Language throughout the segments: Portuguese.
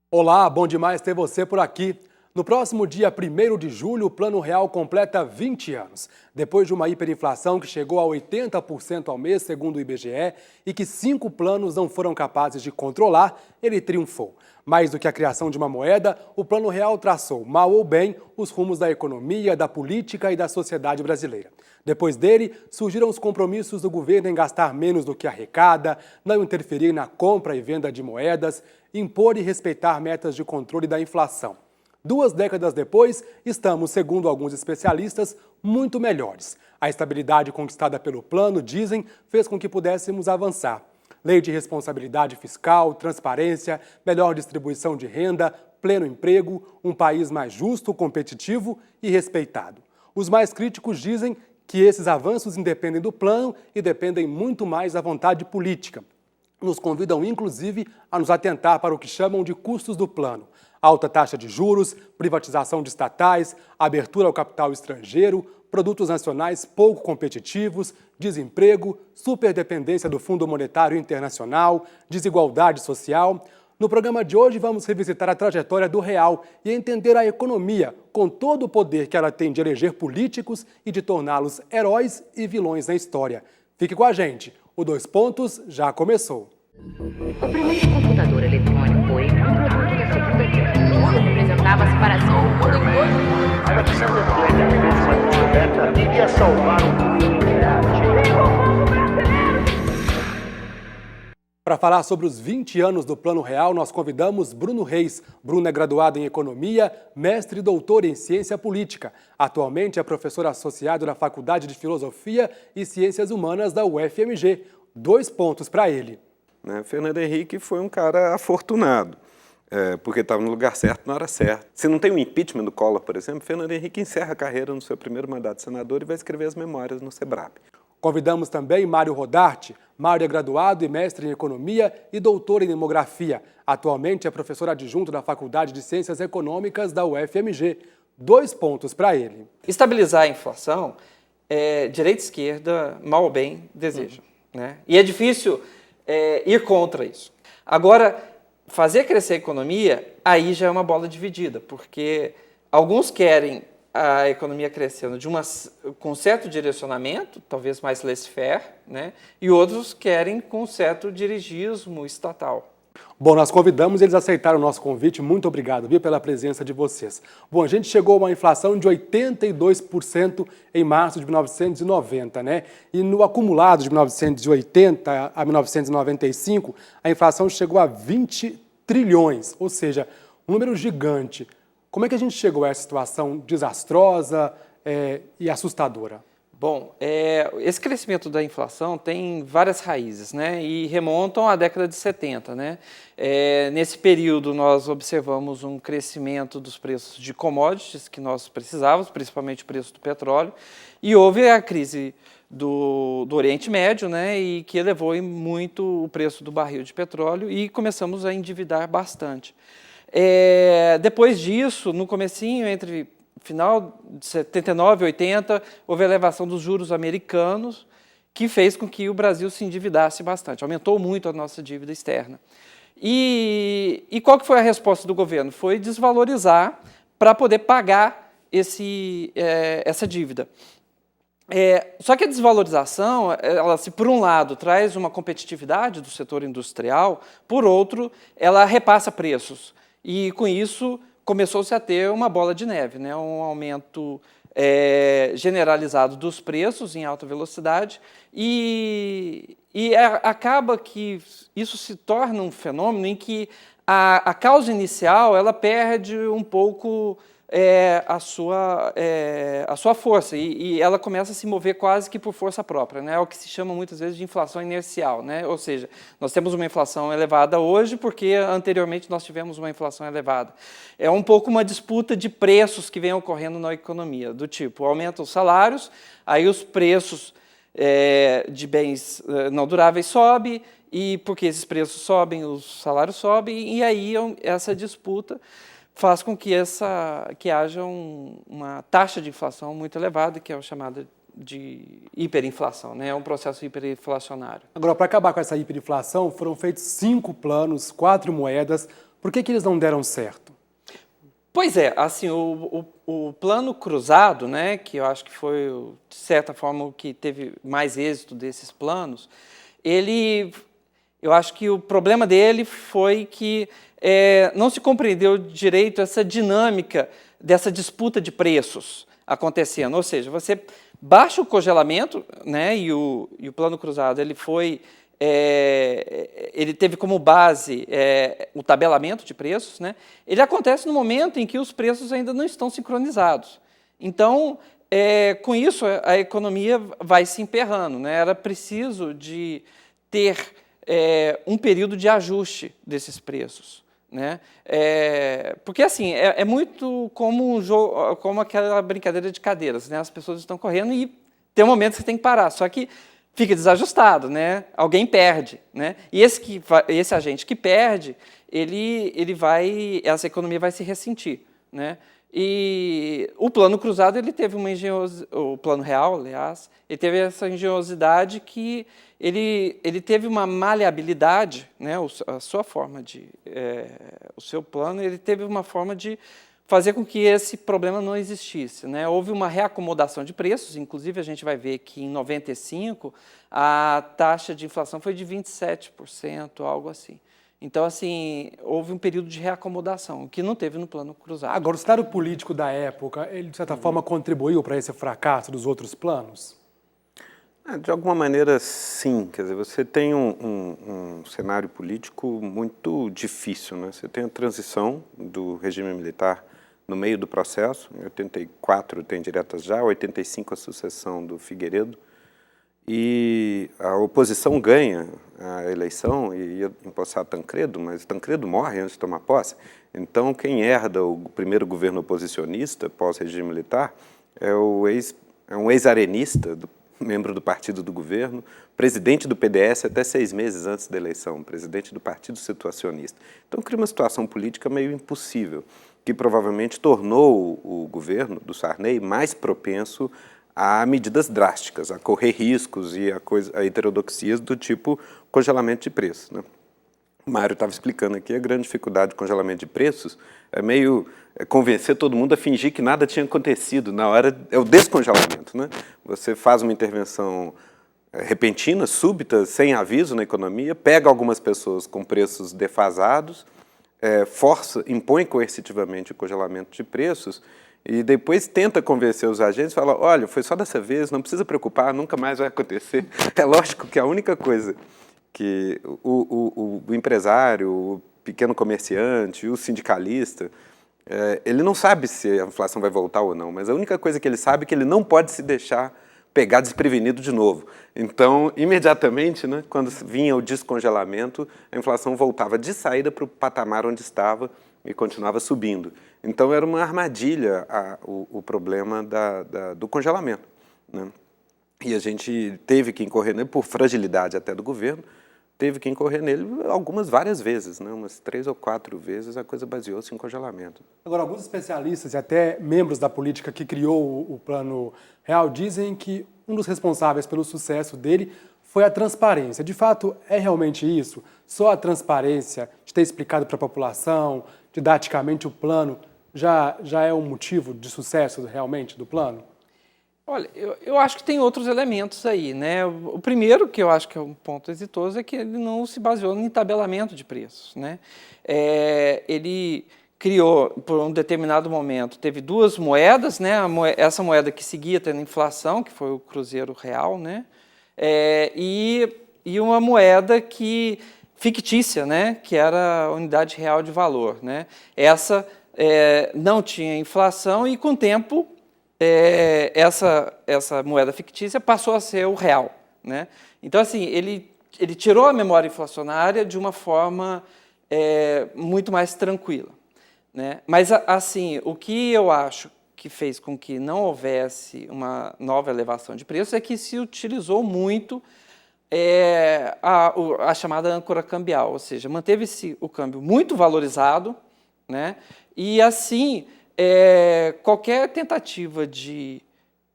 Olá, bom demais ter você por aqui. No próximo dia 1º de julho, o Plano Real completa 20 anos. Depois de uma hiperinflação que chegou a 80% ao mês, segundo o IBGE, e que 5 planos não foram capazes de controlar, ele triunfou. Mais do que a criação de uma moeda, o Plano Real traçou, mal ou bem, os rumos da economia, da política e da sociedade brasileira. Depois dele, surgiram os compromissos do governo em gastar menos do que arrecada, não interferir na compra e venda de moedas, impor e respeitar metas de controle da inflação. 2 décadas depois, estamos, segundo alguns especialistas, muito melhores. A estabilidade conquistada pelo plano, dizem, fez com que pudéssemos avançar. Lei de responsabilidade fiscal, transparência, melhor distribuição de renda, pleno emprego, um país mais justo, competitivo e respeitado. Os mais críticos dizem que esses avanços independem do plano e dependem muito mais da vontade política. Nos convidam, inclusive, a nos atentar para o que chamam de custos do plano. Alta taxa de juros, privatização de estatais, abertura ao capital estrangeiro, produtos nacionais pouco competitivos, desemprego, superdependência do Fundo Monetário Internacional, desigualdade social. No programa de hoje vamos revisitar a trajetória do real e entender a economia, com todo o poder que ela tem de eleger políticos e de torná-los heróis e vilões na história. Fique com a gente, o 2 Pontos já começou. O primeiro computador eletrônico foi um produto da Segunda Guerra. Representava a separação do mundo em dois. Ela precisa ter uma descoberta iria salvar o mundo. Para falar sobre os 20 anos do Plano Real, nós convidamos Bruno Reis. Bruno é graduado em Economia, mestre e doutor em Ciência Política. Atualmente é professor associado na Faculdade de Filosofia e Ciências Humanas da UFMG. 2 pontos para ele. Fernando Henrique foi um cara afortunado, porque estava no lugar certo na hora certa. Se não tem um impeachment do Collor, por exemplo, Fernando Henrique encerra a carreira no seu primeiro mandato de senador e vai escrever as memórias no SEBRAP. Convidamos também Mário Rodarte. Mário é graduado e mestre em Economia e doutor em Demografia. Atualmente é professor adjunto da Faculdade de Ciências Econômicas da UFMG. 2 pontos para ele. Estabilizar a inflação, direita e esquerda, mal ou bem, desejam. Né? E é difícil ir contra isso. Agora, fazer crescer a economia, aí já é uma bola dividida, porque alguns querem a economia crescendo com certo direcionamento, talvez mais laissez-faire, né? E outros querem com certo dirigismo estatal. Bom, nós convidamos e eles aceitaram o nosso convite. Muito obrigado, viu, pela presença de vocês. Bom, a gente chegou a uma inflação de 82% em março de 1990, né? E no acumulado de 1980 a 1995, a inflação chegou a 20 trilhões, ou seja, um número gigante. Como é que a gente chegou a essa situação desastrosa e assustadora? Bom, esse crescimento da inflação tem várias raízes, né, e remontam à década de 70. Né? Nesse período, nós observamos um crescimento dos preços de commodities que nós precisávamos, principalmente o preço do petróleo, e houve a crise do Oriente Médio, né, e que elevou muito o preço do barril de petróleo e começamos a endividar bastante. Depois disso, no comecinho, entre final de 79 e 80, houve a elevação dos juros americanos, que fez com que o Brasil se endividasse bastante, aumentou muito a nossa dívida externa. E qual que foi a resposta do governo? Foi desvalorizar para poder pagar essa dívida. Só que a desvalorização, ela, se por um lado traz uma competitividade do setor industrial, por outro, ela repassa preços. E com isso começou-se a ter uma bola de neve, né? Um aumento generalizado dos preços em alta velocidade e acaba que isso se torna um fenômeno em que a causa inicial ela perde um pouco a sua força e ela começa a se mover quase que por força própria, né? É o que se chama muitas vezes de inflação inercial, né? Ou seja, nós temos uma inflação elevada hoje porque anteriormente nós tivemos uma inflação elevada. É um pouco uma disputa de preços que vem ocorrendo na economia, do tipo, aumentam os salários, aí os preços de bens não duráveis sobem, e porque esses preços sobem, os salários sobem, e aí essa disputa faz com que haja uma taxa de inflação muito elevada, que é o chamado de hiperinflação, né? É um processo hiperinflacionário. Agora, para acabar com essa hiperinflação, foram feitos 5 planos, 4 moedas, Por que eles não deram certo? Pois é, assim, o plano cruzado, né, que eu acho que foi, de certa forma, o que teve mais êxito desses planos, eu acho que o problema dele foi que não se compreendeu direito essa dinâmica dessa disputa de preços acontecendo. Ou seja, você baixa o congelamento, né, e o plano cruzado ele teve como base o tabelamento de preços, né? Ele acontece no momento em que os preços ainda não estão sincronizados. Então, com isso, a economia vai se emperrando, né? Era preciso de ter um período de ajuste desses preços, né? Porque, assim, é muito como como aquela brincadeira de cadeiras, né? As pessoas estão correndo e tem um momento que você tem que parar, só que fica desajustado, né? Alguém perde, né? E esse agente que perde, essa economia vai se ressentir, né? E o plano cruzado ele teve o plano real, aliás, ele teve essa engenhosidade que ele teve uma maleabilidade, né? A sua forma o seu plano, ele teve uma forma de fazer com que esse problema não existisse, né? Houve uma reacomodação de preços, inclusive a gente vai ver que em 95 a taxa de inflação foi de 27%, algo assim. Então, assim, houve um período de reacomodação, o que não teve no plano cruzado. Agora, o cenário político da época, ele de certa forma contribuiu para esse fracasso dos outros planos? De alguma maneira, sim. Quer dizer, você tem um cenário político muito difícil, né? Você tem a transição do regime militar no meio do processo. Em 84 tem diretas já, 85 a sucessão do Figueiredo. E a oposição ganha a eleição e ia empossar Tancredo, mas Tancredo morre antes de tomar posse. Então, quem herda o primeiro governo oposicionista pós-regime militar é um ex-arenista, membro do partido do governo, presidente do PDS até 6 meses antes da eleição, presidente do partido situacionista. Então, cria uma situação política meio impossível, que provavelmente tornou o governo do Sarney mais propenso a medidas drásticas, a correr riscos e a heterodoxias do tipo congelamento de preços, né? O Mário estava explicando aqui, a grande dificuldade de congelamento de preços é meio convencer todo mundo a fingir que nada tinha acontecido. Na hora é o descongelamento, né? Você faz uma intervenção repentina, súbita, sem aviso na economia, pega algumas pessoas com preços defasados, impõe coercitivamente o congelamento de preços e depois tenta convencer os agentes, fala, olha, foi só dessa vez, não precisa preocupar, nunca mais vai acontecer. É lógico que a única coisa que o empresário, o pequeno comerciante, o sindicalista, ele não sabe se a inflação vai voltar ou não, mas a única coisa que ele sabe é que ele não pode se deixar pegar desprevenido de novo. Então, imediatamente, né, quando vinha o descongelamento, a inflação voltava de saída para o patamar onde estava e continuava subindo. Então, era uma armadilha o problema do congelamento, né? E a gente teve que incorrer nele, por fragilidade até do governo, teve que incorrer nele várias vezes, né? Umas 3 ou 4 vezes a coisa baseou-se em congelamento. Agora, alguns especialistas e até membros da política que criou o Plano Real dizem que um dos responsáveis pelo sucesso dele foi a transparência. De fato, é realmente isso? Só a transparência de ter explicado para a população, didaticamente, o plano, já é um motivo de sucesso realmente do plano? Olha, eu acho que tem outros elementos aí, né? O primeiro, que eu acho que é um ponto exitoso, é que ele não se baseou em tabelamento de preços, né? Ele criou, por um determinado momento, teve 2 moedas, né? Essa moeda que seguia tendo inflação, que foi o Cruzeiro Real, né? E uma moeda fictícia, né? Que era a unidade real de valor, né? Essa não tinha inflação e, com o tempo, essa moeda fictícia passou a ser o real, né? Então, assim, ele tirou a memória inflacionária de uma forma muito mais tranquila, né? Mas, assim, o que eu acho que fez com que não houvesse uma nova elevação de preços é que se utilizou muito a chamada âncora cambial, ou seja, manteve-se o câmbio muito valorizado, né? E, assim, qualquer tentativa de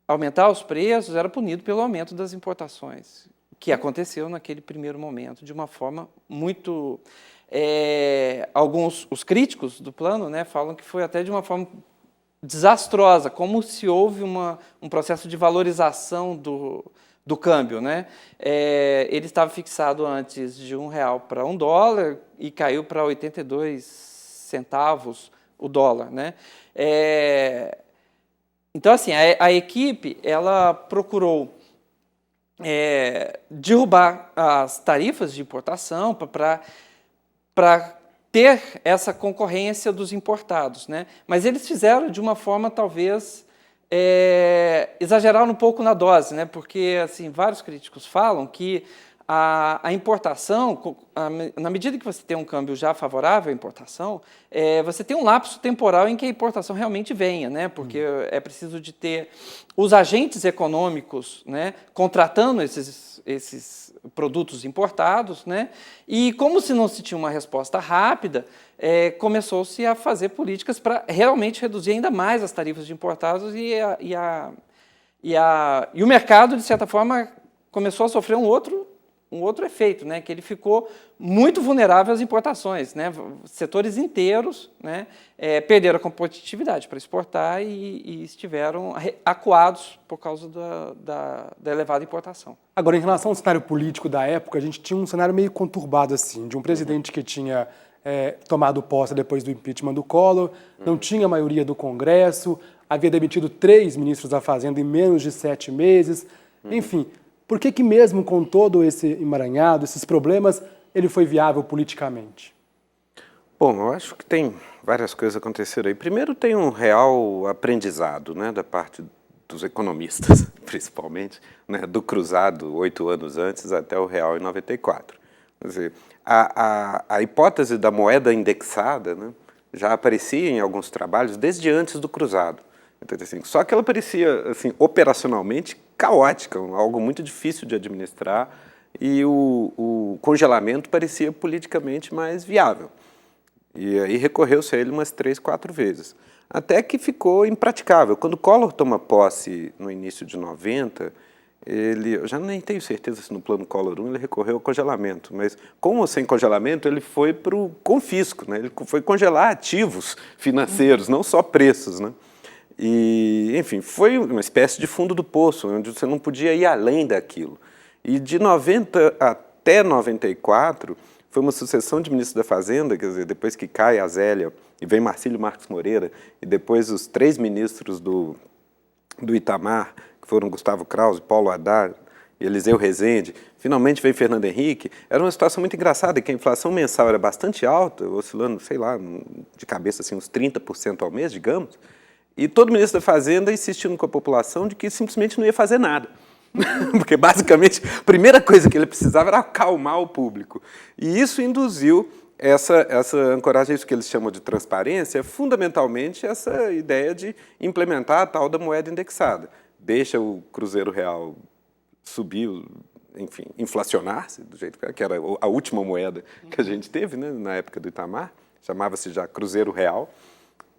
aumentar os preços era punido pelo aumento das importações, que aconteceu naquele primeiro momento de uma forma muito... os críticos do plano, né, falam que foi até de uma forma desastrosa, como se houve um processo de valorização do câmbio, né? Ele estava fixado antes de R$1 para $1 e caiu para 82 centavos o dólar, né? Então, assim, a equipe ela procurou derrubar as tarifas de importação para ter essa concorrência dos importados, né? Mas eles fizeram de uma forma, talvez, exageraram um pouco na dose, né? Porque assim, vários críticos falam que a importação, na medida que você tem um câmbio já favorável à importação, você tem um lapso temporal em que a importação realmente venha, né? Porque é preciso de ter os agentes econômicos, né, contratando esses produtos importados, né? E como se não se tinha uma resposta rápida, começou-se a fazer políticas para realmente reduzir ainda mais as tarifas de importados e o mercado, de certa forma, começou a sofrer um outro efeito, né, que ele ficou muito vulnerável às importações, né, setores inteiros, né, perderam a competitividade para exportar e estiveram acuados por causa da elevada importação. Agora, em relação ao cenário político da época, a gente tinha um cenário meio conturbado, assim, de um presidente que tinha tomado posse depois do impeachment do Collor, não tinha maioria do Congresso, havia demitido 3 ministros da Fazenda em menos de 7 meses, enfim... Por que mesmo com todo esse emaranhado, esses problemas, ele foi viável politicamente? Bom, eu acho que tem várias coisas acontecendo aí. Primeiro, tem um real aprendizado, né, da parte dos economistas, principalmente, né, do cruzado 8 anos antes até o real em 94. Quer dizer, a hipótese da moeda indexada, né, já aparecia em alguns trabalhos desde antes do cruzado. Só que ela parecia, assim, operacionalmente caótica, algo muito difícil de administrar, e o congelamento parecia politicamente mais viável. E aí recorreu-se a ele umas 3, 4 vezes, até que ficou impraticável. Quando Collor toma posse no início de 90, eu já nem tenho certeza se no plano Collor 1 ele recorreu ao congelamento, mas com ou sem congelamento ele foi para o confisco, né? Ele foi congelar ativos financeiros, não só preços, né? E, enfim, foi uma espécie de fundo do poço, onde você não podia ir além daquilo. E de 90 até 94, foi uma sucessão de ministros da Fazenda, quer dizer, depois que cai a Zélia, e vem Marcílio Marques Moreira, e depois os 3 ministros do Itamar, que foram Gustavo Krause, Paulo Haddad e Eliseu Rezende, finalmente veio Fernando Henrique. Era uma situação muito engraçada, que a inflação mensal era bastante alta, oscilando, sei lá, de cabeça assim, uns 30% ao mês, digamos, e todo ministro da Fazenda insistindo com a população de que simplesmente não ia fazer nada. Porque, basicamente, a primeira coisa que ele precisava era acalmar o público. E isso induziu essa ancoragem, isso que eles chamam de transparência, fundamentalmente essa ideia de implementar a tal da moeda indexada. Deixa o Cruzeiro Real subir, enfim, inflacionar-se, do jeito que era a última moeda que a gente teve, né, na época do Itamar, chamava-se já Cruzeiro Real.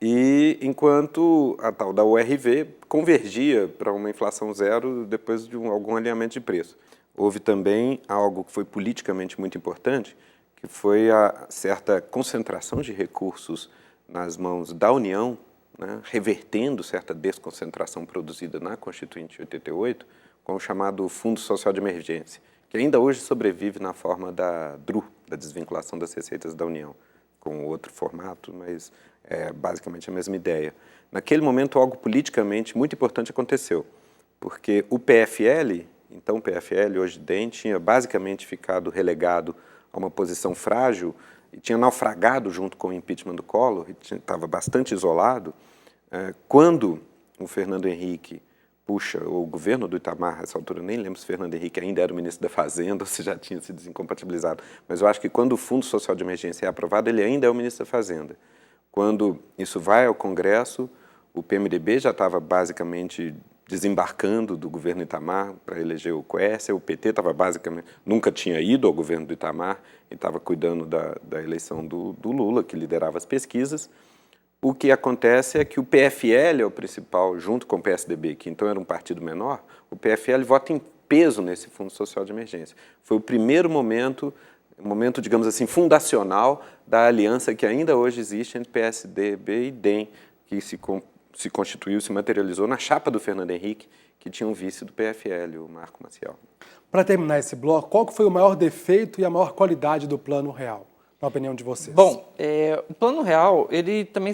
E enquanto a tal da URV convergia para uma inflação zero depois de algum alinhamento de preço. Houve também algo que foi politicamente muito importante, que foi a certa concentração de recursos nas mãos da União, né, revertendo certa desconcentração produzida na Constituinte de 88, com o chamado Fundo Social de Emergência, que ainda hoje sobrevive na forma da DRU, da desvinculação das receitas da União, com outro formato, mas é basicamente a mesma ideia. Naquele momento, algo politicamente muito importante aconteceu, porque o PFL, então o PFL, hoje DEM, tinha basicamente ficado relegado a uma posição frágil e tinha naufragado junto com o impeachment do Collor, e estava bastante isolado. Quando o Fernando Henrique puxa, o governo do Itamar, nessa altura, eu nem lembro se Fernando Henrique ainda era o ministro da Fazenda ou se já tinha se desincompatibilizado, mas eu acho que quando o Fundo Social de Emergência é aprovado, ele ainda é o ministro da Fazenda. Quando isso vai ao Congresso, o PMDB já estava basicamente desembarcando do governo Itamar para eleger o Quércia, o PT estava basicamente, nunca tinha ido ao governo do Itamar e estava cuidando da eleição do Lula, que liderava as pesquisas. O que acontece é que o PFL é o principal, junto com o PSDB, que então era um partido menor, o PFL vota em peso nesse Fundo Social de Emergência. Foi o primeiro momento, digamos assim, fundacional da aliança que ainda hoje existe entre PSDB e DEM, que se constituiu, se materializou na chapa do Fernando Henrique, que tinha um vice do PFL, o Marco Maciel. Para terminar esse bloco, qual que foi o maior defeito e a maior qualidade do Plano Real, na opinião de vocês? Bom, o Plano Real, ele também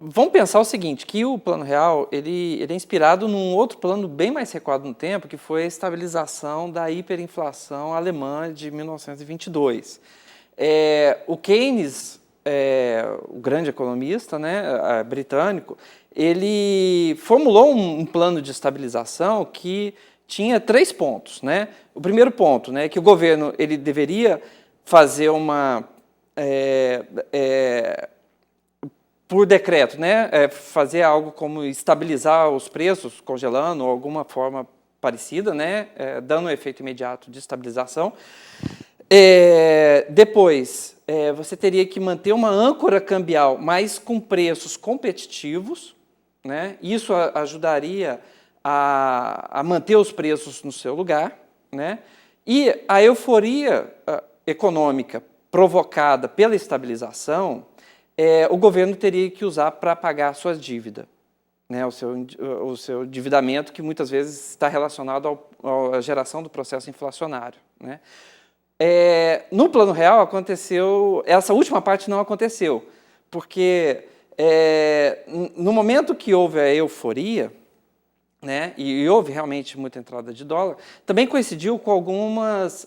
Vamos pensar o seguinte, que o Plano Real ele é inspirado num outro plano bem mais recuado no tempo, que foi a estabilização da hiperinflação alemã de 1922. O Keynes, o grande economista, né, britânico, ele formulou um plano de estabilização que tinha 3 pontos. Né? O primeiro ponto, né, que o governo ele deveria fazer por decreto, né, fazer algo como estabilizar os preços, congelando, ou alguma forma parecida, né, dando um efeito imediato de estabilização. Depois, você teria que manter uma âncora cambial, mas com preços competitivos, né, isso ajudaria a manter os preços no seu lugar, né, e a euforia econômica provocada pela estabilização, o governo teria que usar para pagar a sua dívida, né, o seu endividamento, que muitas vezes está relacionado à geração do processo inflacionário. Né. No Plano Real aconteceu, essa última parte não aconteceu, porque no momento que houve a euforia, né, e houve realmente muita entrada de dólar, também coincidiu com algumas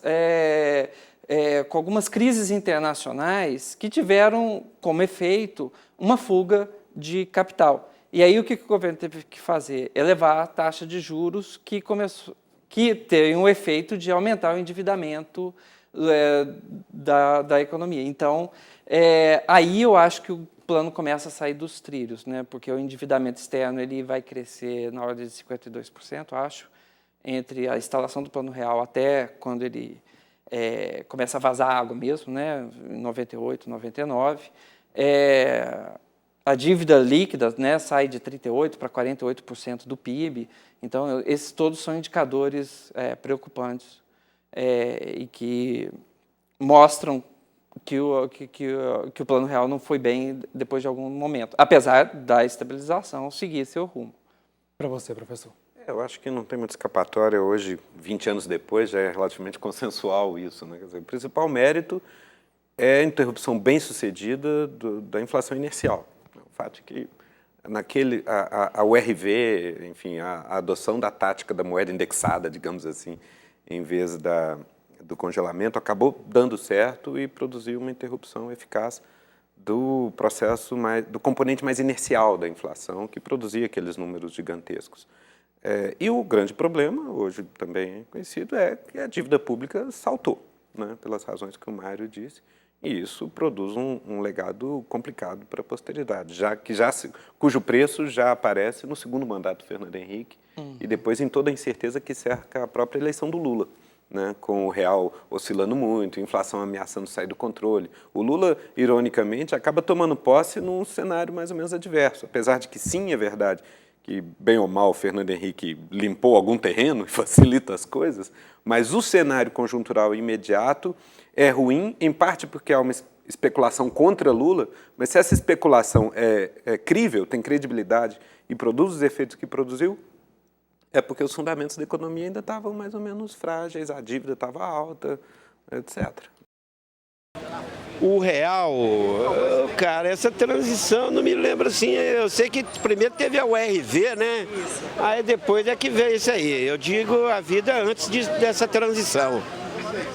crises internacionais que tiveram como efeito uma fuga de capital. E aí o que o governo teve que fazer? Elevar a taxa de juros, que tem o efeito de aumentar o endividamento da economia. Então, aí eu acho que o plano começa a sair dos trilhos, né, porque o endividamento externo ele vai crescer na ordem de 52%, acho, entre a instalação do Plano Real até quando ele começa a vazar água mesmo, né, em 98, 99. A dívida líquida, né, sai de 38% para 48% do PIB. Então, esses todos são indicadores preocupantes e que mostram que o Plano Real não foi bem depois de algum momento, apesar da estabilização seguir seu rumo. Para você, professor. Eu acho que não tem muita escapatória hoje, 20 anos depois, já é relativamente consensual isso. Né? Quer dizer, o principal mérito é a interrupção bem-sucedida da inflação inercial. O fato de que a URV, enfim, a adoção da tática da moeda indexada, digamos assim, em vez do congelamento, acabou dando certo e produziu uma interrupção eficaz do processo do componente mais inercial da inflação, que produzia aqueles números gigantescos. E o grande problema, hoje também conhecido, é que a dívida pública saltou, né, pelas razões que o Mário disse, e isso produz um legado complicado para a posteridade, cujo preço já aparece no segundo mandato do Fernando Henrique e depois em toda a incerteza que cerca a própria eleição do Lula. Né, com o real oscilando muito, inflação ameaçando sair do controle. O Lula, ironicamente, acaba tomando posse num cenário mais ou menos adverso, apesar de que sim, é verdade, que bem ou mal o Fernando Henrique limpou algum terreno e facilita as coisas, mas o cenário conjuntural imediato é ruim, em parte porque há uma especulação contra Lula, mas se essa especulação é crível, tem credibilidade e produz os efeitos que produziu, é porque os fundamentos da economia ainda estavam mais ou menos frágeis, a dívida estava alta, etc. O real, cara, essa transição, não me lembro assim, eu sei que primeiro teve a URV, né? Aí depois é que veio isso aí. Eu digo a vida antes dessa transição,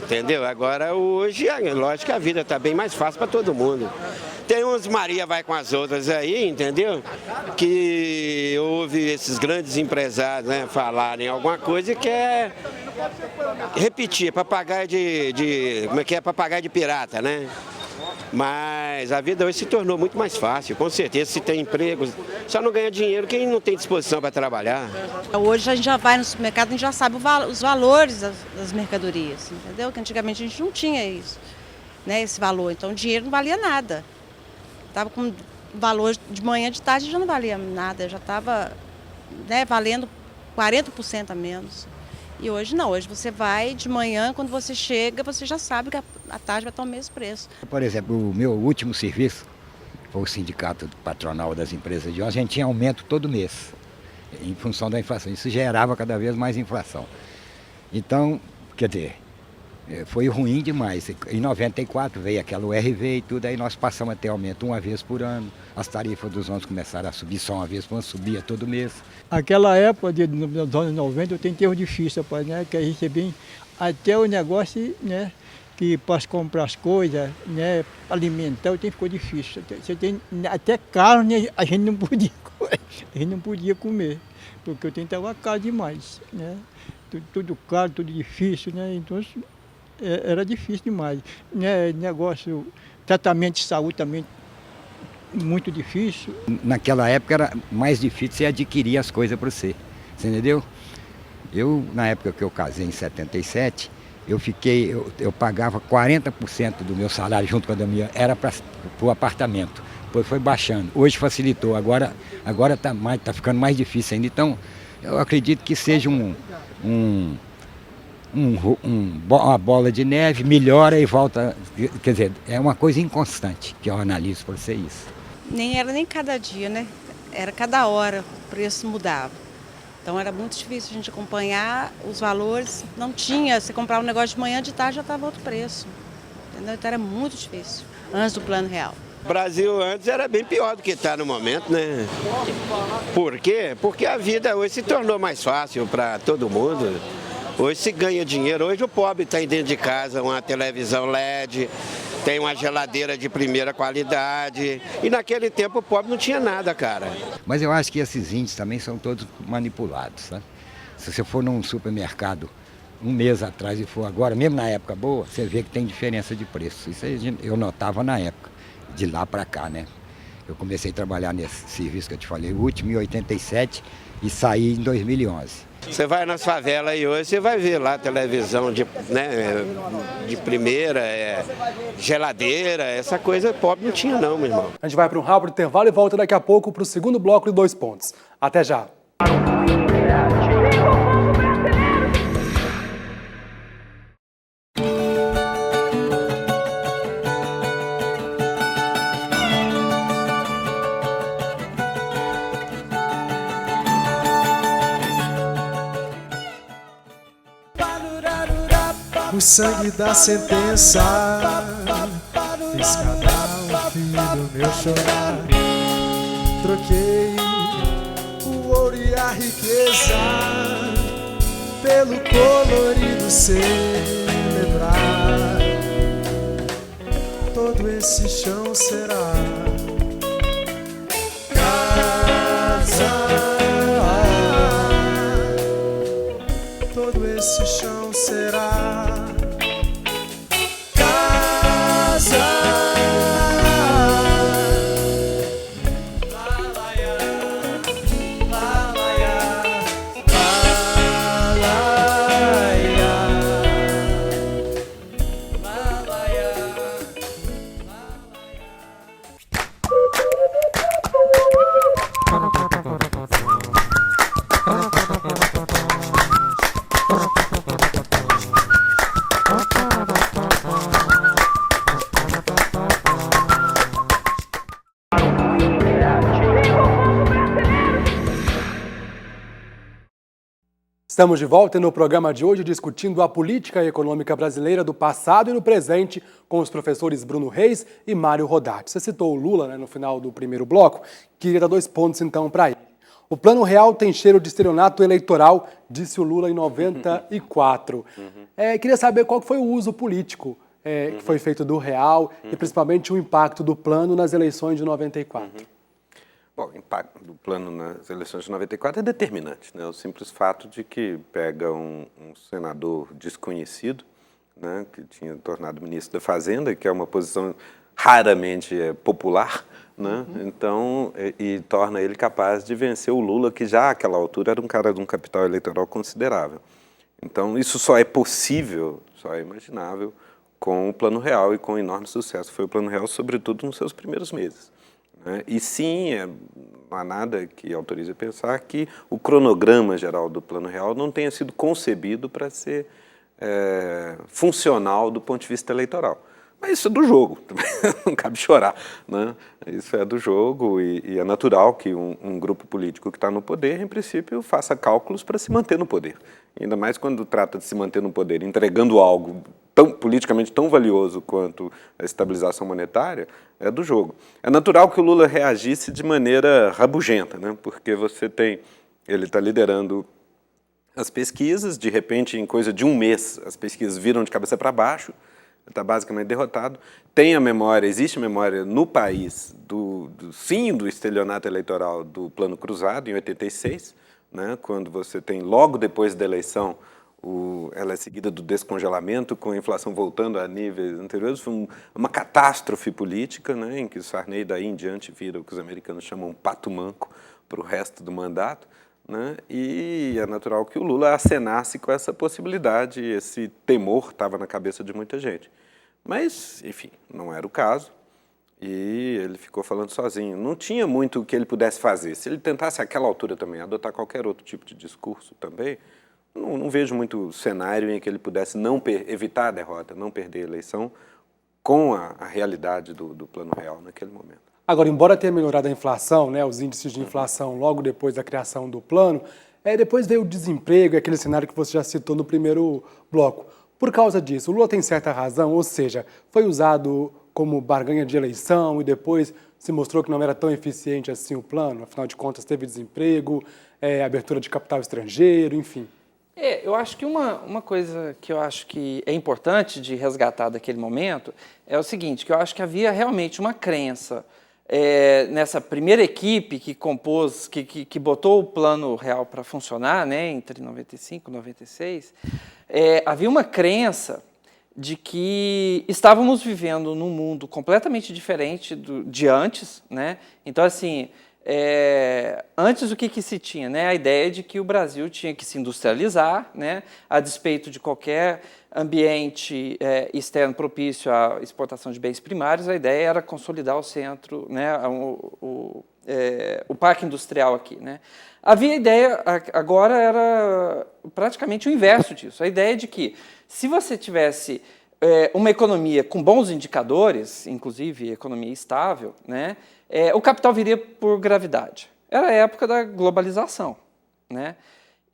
entendeu? Agora, hoje, lógico que a vida está bem mais fácil para todo mundo. Tem uns Maria vai com as outras aí, entendeu? Que ouve esses grandes empresários, né, falarem alguma coisa e quer repetir, papagaio como é que é? Papagaio de pirata, né? Mas a vida hoje se tornou muito mais fácil, com certeza, se tem emprego, só não ganha dinheiro quem não tem disposição para trabalhar. Hoje a gente já vai no supermercado, a gente já sabe os valores das mercadorias, entendeu? Que antigamente a gente não tinha isso, né, esse valor, então o dinheiro não valia nada. Estava com valor de manhã, de tarde já não valia nada, já estava, né, valendo 40% a menos. E hoje não, hoje você vai de manhã, quando você chega, você já sabe que à tarde vai estar o mesmo preço. Por exemplo, o meu último serviço foi o sindicato patronal das empresas de ônibus, a gente tinha aumento todo mês, em função da inflação. Isso gerava cada vez mais inflação. Então, quer dizer, foi ruim demais. Em 94 veio aquela URV e tudo, aí nós passamos a ter aumento uma vez por ano. As tarifas dos ônibus começaram a subir só uma vez por ano, subia todo mês. Aquela época dos anos 90 eu tenho difícil, rapaz, né? Que a gente bem até o negócio, né? Que para comprar as coisas, né? Alimentar, o tempo ficou difícil. Você tem, até carne a gente não podia comer, porque o tempo estava caro demais, né? Tudo caro, tudo difícil, né? Então era difícil demais. Né? Negócio, tratamento de saúde também muito difícil. Naquela época era mais difícil você adquirir as coisas para você entendeu? Eu, na época que eu casei, em 77, eu pagava 40% do meu salário junto com a minha, era para o apartamento. Depois foi baixando. Hoje facilitou, agora tá ficando mais difícil ainda. Então, eu acredito que seja uma bola de neve, melhora e volta. Quer dizer, é uma coisa inconstante que eu analiso para ser isso. Nem era nem cada dia, né? Era cada hora, o preço mudava. Então era muito difícil a gente acompanhar os valores. Não tinha, você comprava um negócio de manhã, de tarde já estava outro preço. Entendeu? Então era muito difícil, antes do Plano Real. O Brasil antes era bem pior do que está no momento, né? Por quê? Porque a vida hoje se tornou mais fácil para todo mundo. Hoje se ganha dinheiro, hoje o pobre tem dentro de casa uma televisão LED, tem uma geladeira de primeira qualidade. E naquele tempo o pobre não tinha nada, cara. Mas eu acho que esses índices também são todos manipulados, sabe? Se você for num supermercado um mês atrás e for agora, mesmo na época boa, você vê que tem diferença de preço. Isso aí eu notava na época, de lá para cá, né? Eu comecei a trabalhar nesse serviço que eu te falei, o último em 87 e saí em 2011. Você vai nas favelas e hoje você vai ver lá televisão de primeira, geladeira, essa coisa pobre não tinha não, meu irmão. A gente vai para um rápido intervalo e volta daqui a pouco para o segundo bloco de 2 pontos. Até já. O sangue da sentença fez cada filho meu chorar. Troquei o ouro e a riqueza pelo colorido celebrar. Todo esse chão será casa. Todo esse chão será Estamos de volta e no programa de hoje discutindo a política econômica brasileira do passado e no presente com os professores Bruno Reis e Mário Rodati. Você citou o Lula, né, no final do primeiro bloco, queria dar 2 pontos então para ele. O Plano Real tem cheiro de estelionato eleitoral, disse o Lula em 94. Queria saber qual foi o uso político que foi feito do Real e principalmente o impacto do plano nas eleições de 94. Bom, o impacto do plano nas eleições de 94 é determinante, né? O simples fato de que pega um senador desconhecido, né, que tinha tornado ministro da Fazenda, que é uma posição raramente popular, né? Então, e torna ele capaz de vencer o Lula, que já àquela altura era um cara de um capital eleitoral considerável. Então, isso só é possível, só é imaginável com o Plano Real e com enorme sucesso. Foi o Plano Real, sobretudo, nos seus primeiros meses. né? E sim, não há nada que autorize a pensar que o cronograma geral do Plano Real não tenha sido concebido para ser funcional do ponto de vista eleitoral. Mas isso é do jogo, não cabe chorar, né? Isso é do jogo e é natural que um grupo político que está no poder, em princípio, faça cálculos para se manter no poder. Ainda mais quando trata de se manter no poder, entregando algo politicamente tão valioso quanto a estabilização monetária, é do jogo. É natural que o Lula reagisse de maneira rabugenta, né? Porque ele está liderando as pesquisas, de repente, em coisa de um mês, as pesquisas viram de cabeça para baixo, está basicamente derrotado. Tem a memória, existe memória no país do fim do estelionato eleitoral do Plano Cruzado, em 86, né, quando você tem, logo depois da eleição, ela é seguida do descongelamento, com a inflação voltando a níveis anteriores. Foi uma catástrofe política, né, em que o Sarney, daí em diante, vira o que os americanos chamam pato manco para o resto do mandato. Né? E é natural que o Lula acenasse com essa possibilidade, esse temor estava na cabeça de muita gente. Mas, enfim, não era o caso e ele ficou falando sozinho. Não tinha muito o que ele pudesse fazer. Se ele tentasse, àquela altura também, adotar qualquer outro tipo de discurso também, não vejo muito cenário em que ele pudesse evitar a derrota, não perder a eleição com a realidade do Plano Real naquele momento. Agora, embora tenha melhorado a inflação, né, os índices de inflação logo depois da criação do plano, depois veio o desemprego, aquele cenário que você já citou no primeiro bloco. Por causa disso, o Lula tem certa razão, ou seja, foi usado como barganha de eleição e depois se mostrou que não era tão eficiente assim o plano, afinal de contas teve desemprego, abertura de capital estrangeiro, enfim. Eu acho que uma coisa que eu acho que é importante de resgatar daquele momento é o seguinte, que eu acho que havia realmente uma crença nessa primeira equipe que compôs, que botou o Plano Real para funcionar, né, entre 95 e 96, havia uma crença de que estávamos vivendo num mundo completamente diferente de antes, né? Então, assim, antes o que se tinha? Né? A ideia de que o Brasil tinha que se industrializar, né? A despeito de qualquer ambiente externo propício à exportação de bens primários, a ideia era consolidar o centro, né? O parque industrial aqui. Né? Havia a ideia, agora era praticamente o inverso disso, a ideia de que se você tivesse uma economia com bons indicadores, inclusive economia estável, né? O capital viria por gravidade. Era a época da globalização. Né?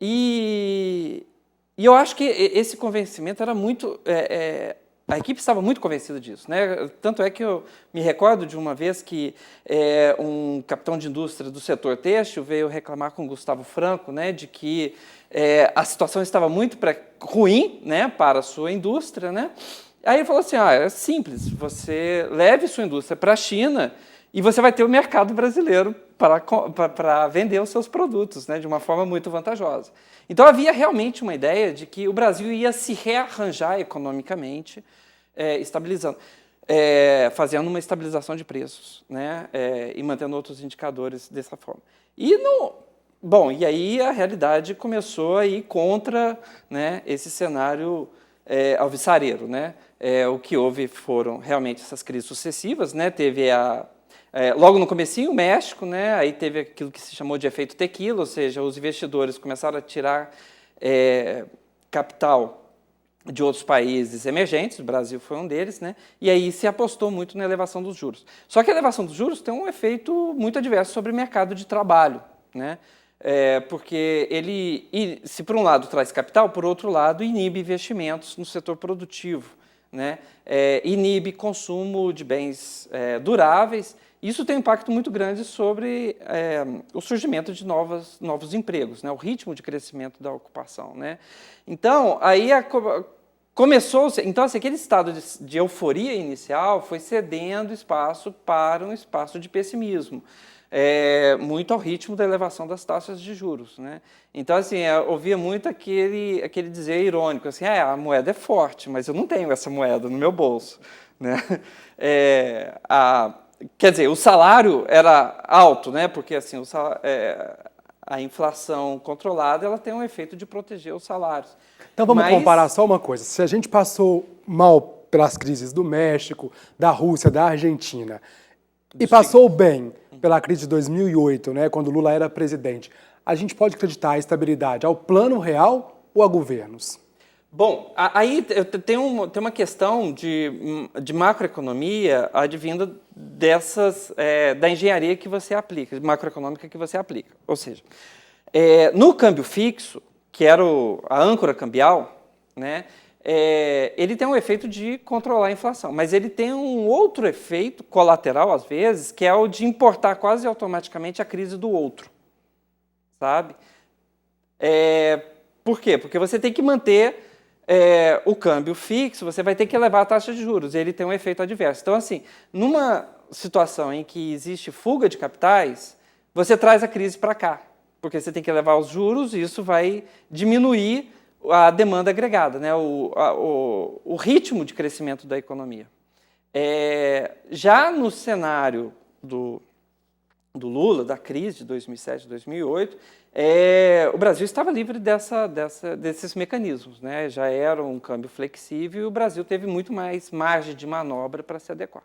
E eu acho que esse convencimento era muito... a equipe estava muito convencida disso. Né? Tanto é que eu me recordo de uma vez que um capitão de indústria do setor têxtil veio reclamar com o Gustavo Franco, né, de que a situação estava muito ruim, né, para a sua indústria. Né? Aí ele falou assim, é simples, você leve sua indústria para a China e você vai ter o mercado brasileiro para vender os seus produtos, né, de uma forma muito vantajosa. Então, havia realmente uma ideia de que o Brasil ia se rearranjar economicamente, estabilizando, fazendo uma estabilização de preços, né, e mantendo outros indicadores dessa forma. E aí a realidade começou a ir contra, né, esse cenário alvissareiro. Né? O que houve foram realmente essas crises sucessivas, né? Teve logo no comecinho, o México, né? Aí teve aquilo que se chamou de efeito tequila, ou seja, os investidores começaram a tirar capital de outros países emergentes, o Brasil foi um deles, né? E aí se apostou muito na elevação dos juros. Só que a elevação dos juros tem um efeito muito adverso sobre o mercado de trabalho, né? Porque se por um lado traz capital, por outro lado inibe investimentos no setor produtivo, né? Inibe consumo de bens duráveis. Isso tem um impacto muito grande sobre o surgimento de novos empregos, né? O ritmo de crescimento da ocupação. Né? Então, aí começou-se... Então, assim, aquele estado de euforia inicial foi cedendo espaço para um espaço de pessimismo, muito ao ritmo da elevação das taxas de juros. Né? Então, assim, eu ouvia muito aquele dizer irônico, assim, a moeda é forte, mas eu não tenho essa moeda no meu bolso. Né? Quer dizer, o salário era alto, né? Porque assim, a inflação controlada ela tem um efeito de proteger os salários. Então vamos comparar só uma coisa. Se a gente passou mal pelas crises do México, da Rússia, da Argentina, E passou bem pela crise de 2008, né, quando Lula era presidente. A gente pode acreditar a estabilidade ao Plano Real ou a governos? Bom, aí tem uma questão de macroeconomia advinda da engenharia que você aplica, macroeconômica que você aplica. Ou seja, no câmbio fixo, que era a âncora cambial, né, ele tem um efeito de controlar a inflação, mas ele tem um outro efeito colateral, às vezes, que é o de importar quase automaticamente a crise do outro, sabe? Por quê? Porque você tem que manter o câmbio fixo, você vai ter que elevar a taxa de juros, e ele tem um efeito adverso. Então, assim, numa situação em que existe fuga de capitais, você traz a crise para cá, porque você tem que elevar os juros e isso vai diminuir a demanda agregada, né? o ritmo de crescimento da economia. Já no cenário do Lula, da crise de 2007, 2008, o Brasil estava livre desses mecanismos, né? Já era um câmbio flexível e o Brasil teve muito mais margem de manobra para se adequar.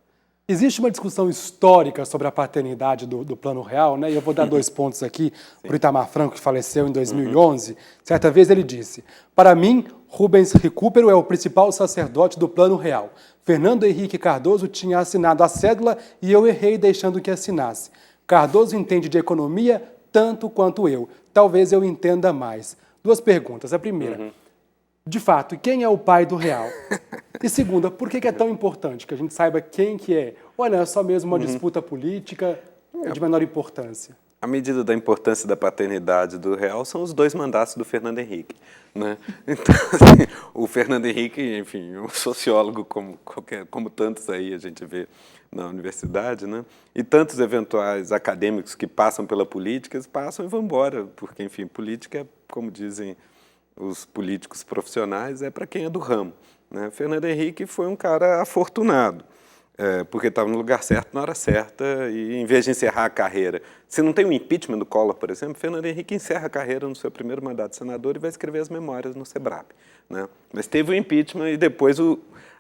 Existe uma discussão histórica sobre a paternidade do Plano Real, né? E eu vou dar 2 pontos aqui para o Itamar Franco, que faleceu em 2011. Certa vez ele disse: para mim, Rubens Recupero é o principal sacerdote do Plano Real. Fernando Henrique Cardoso tinha assinado a cédula e eu errei deixando que assinasse. Cardoso entende de economia tanto quanto eu. Talvez eu entenda mais. 2 perguntas. A primeira, de fato, quem é o pai do Real? E segunda, por que é tão importante que a gente saiba quem que é? Ou não, é só mesmo uma disputa política de menor importância? A medida da importância da paternidade do Real são os 2 mandatos do Fernando Henrique, né? Então, assim, o Fernando Henrique, enfim, um sociólogo como tantos aí a gente vê na universidade, né? E tantos eventuais acadêmicos que passam pela política, passam e vão embora, porque, enfim, política, como dizem os políticos profissionais, é para quem é do ramo, né? Fernando Henrique foi um cara afortunado, porque estava no lugar certo na hora certa e, em vez de encerrar a carreira, se não tem um impeachment do Collor, por exemplo, Fernando Henrique encerra a carreira no seu primeiro mandato de senador e vai escrever as memórias no SEBRAP, né? Mas teve o impeachment e depois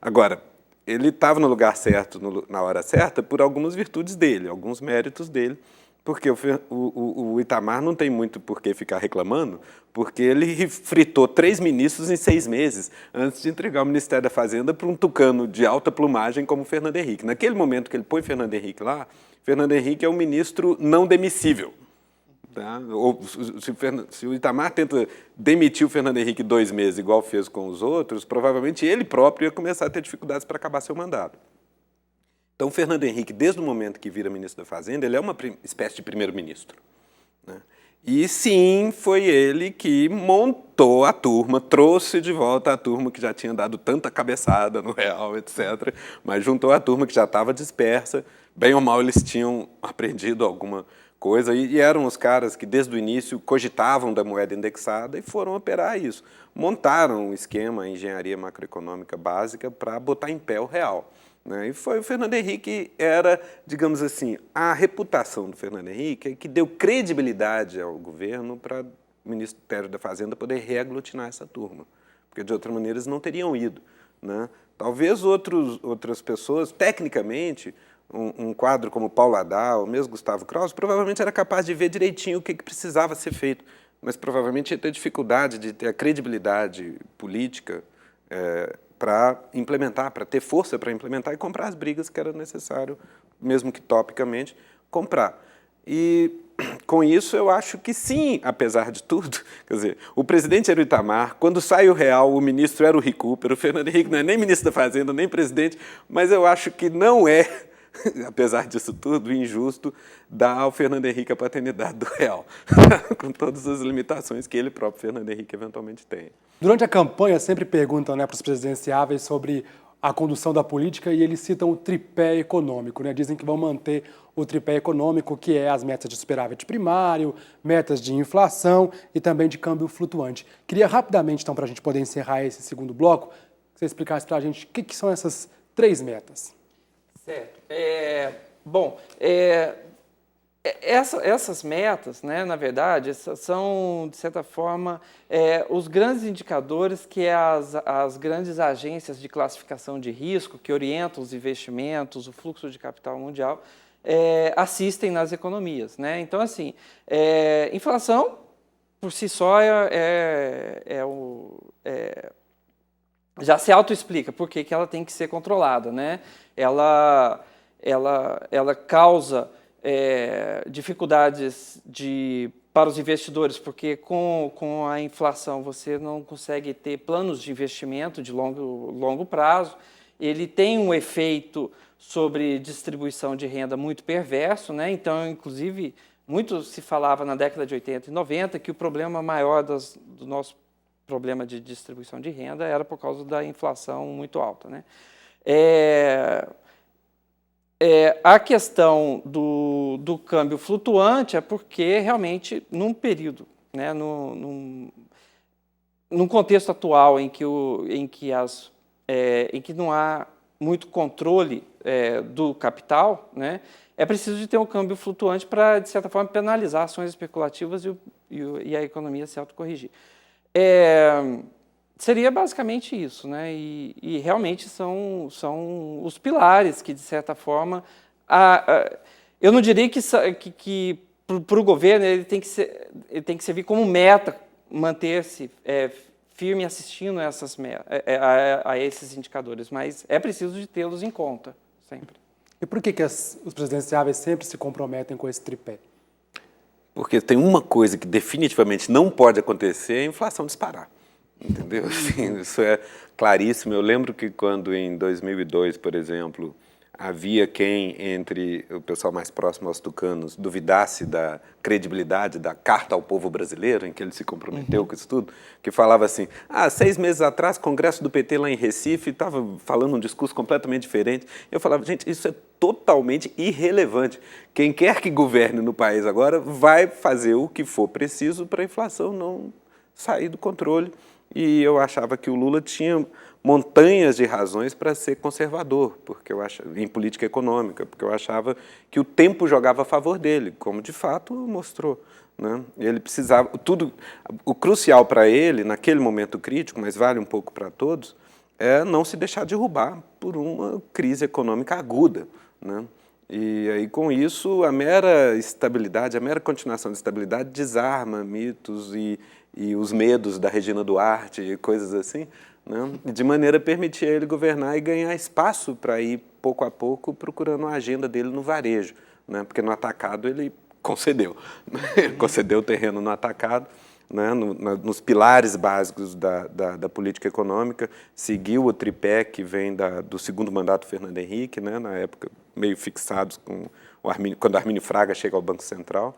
Agora, ele estava no lugar certo, na hora certa, por algumas virtudes dele, alguns méritos dele, porque o Itamar não tem muito por que ficar reclamando, porque ele fritou 3 ministros em 6 meses antes de entregar o Ministério da Fazenda para um tucano de alta plumagem como o Fernando Henrique. Naquele momento que ele põe Fernando Henrique lá, Fernando Henrique é um ministro não demissível. Tá? Ou, se o Itamar tenta demitir o Fernando Henrique 2 meses, igual fez com os outros, provavelmente ele próprio ia começar a ter dificuldades para acabar seu mandato. Então, o Fernando Henrique, desde o momento que vira ministro da Fazenda, ele é uma espécie de primeiro-ministro, né? E, sim, foi ele que montou a turma, trouxe de volta a turma que já tinha dado tanta cabeçada no Real, etc., mas juntou a turma que já estava dispersa, bem ou mal eles tinham aprendido alguma coisa, e eram os caras que, desde o início, cogitavam da moeda indexada e foram operar isso. Montaram um esquema, a engenharia macroeconômica básica, para botar em pé o Real. E foi o Fernando Henrique, era, digamos assim, a reputação do Fernando Henrique que deu credibilidade ao governo para o Ministério da Fazenda poder reaglutinar essa turma, porque de outra maneira eles não teriam ido, né? Talvez outras pessoas, tecnicamente, um quadro como Paulo Haddad, ou mesmo Gustavo Krause, provavelmente era capaz de ver direitinho o que precisava ser feito, mas provavelmente ia ter dificuldade de ter a credibilidade política para implementar, para ter força para implementar e comprar as brigas que era necessário, mesmo que topicamente, comprar. E, com isso, eu acho que sim, apesar de tudo, quer dizer, o presidente era o Itamar, quando sai o Real, o ministro era o Recupero, o Fernando Henrique não é nem ministro da Fazenda, nem presidente, mas eu acho que não é, apesar disso tudo, injusto dar ao Fernando Henrique a paternidade do Real, com todas as limitações que ele próprio, Fernando Henrique, eventualmente tem. Durante a campanha, sempre perguntam, né, para os presidenciáveis sobre a condução da política e eles citam o tripé econômico, né? Dizem que vão manter o tripé econômico, que é as metas de superávit primário, metas de inflação e também de câmbio flutuante. Queria rapidamente, então, para a gente poder encerrar esse segundo bloco, que você explicasse para a gente o que são essas 3 metas. Certo. Essas metas, né, na verdade, são, de certa forma, os grandes indicadores que as grandes agências de classificação de risco, que orientam os investimentos, o fluxo de capital mundial, assistem nas economias, né? Então, assim, inflação, por si só, já se autoexplica por que ela tem que ser controlada, né? Ela causa dificuldades para os investidores, porque com a inflação você não consegue ter planos de investimento de longo prazo. Ele tem um efeito sobre distribuição de renda muito perverso, né? Então, inclusive, muito se falava na década de 80 e 90 que o problema maior do nosso problema de distribuição de renda era por causa da inflação muito alta, né? A questão do câmbio flutuante é porque realmente num período, né, num contexto atual em que não há muito controle do capital, né, é preciso de ter um câmbio flutuante para, de certa forma, penalizar ações especulativas e a economia se autocorrigir. Seria basicamente isso, né? E realmente são os pilares que, de certa forma, eu não diria que para o governo ele tem que servir como meta manter-se firme assistindo a esses indicadores, mas é preciso de tê-los em conta sempre. E por que os presidenciáveis sempre se comprometem com esse tripé? Porque tem uma coisa que definitivamente não pode acontecer, é a inflação disparar. Entendeu? Assim, isso é claríssimo. Eu lembro que quando em 2002, por exemplo, havia quem, entre o pessoal mais próximo aos tucanos, duvidasse da credibilidade da Carta ao Povo Brasileiro, em que ele se comprometeu com isso tudo, que falava assim, 6 meses atrás, Congresso do PT lá em Recife estava falando um discurso completamente diferente. Eu falava, gente, isso é totalmente irrelevante. Quem quer que governe no país agora vai fazer o que for preciso para a inflação não sair do controle. E eu achava que o Lula tinha montanhas de razões para ser conservador, porque eu achava, em política econômica, porque eu achava que o tempo jogava a favor dele, como de fato mostrou, né? Ele precisava, o crucial para ele, naquele momento crítico, mas vale um pouco para todos, é não se deixar derrubar por uma crise econômica aguda, né? E aí, com isso, a mera estabilidade, a mera continuação de estabilidade desarma mitos e os medos da Regina Duarte e coisas assim, né? De maneira a permitir ele governar e ganhar espaço para ir, pouco a pouco, procurando a agenda dele no varejo, né? Porque no atacado ele concedeu. Ele concedeu o terreno no atacado, né? Nos pilares básicos da política econômica, seguiu o tripé que vem do segundo mandato do Fernando Henrique, né? Na época meio fixados quando Armínio Fraga chega ao Banco Central,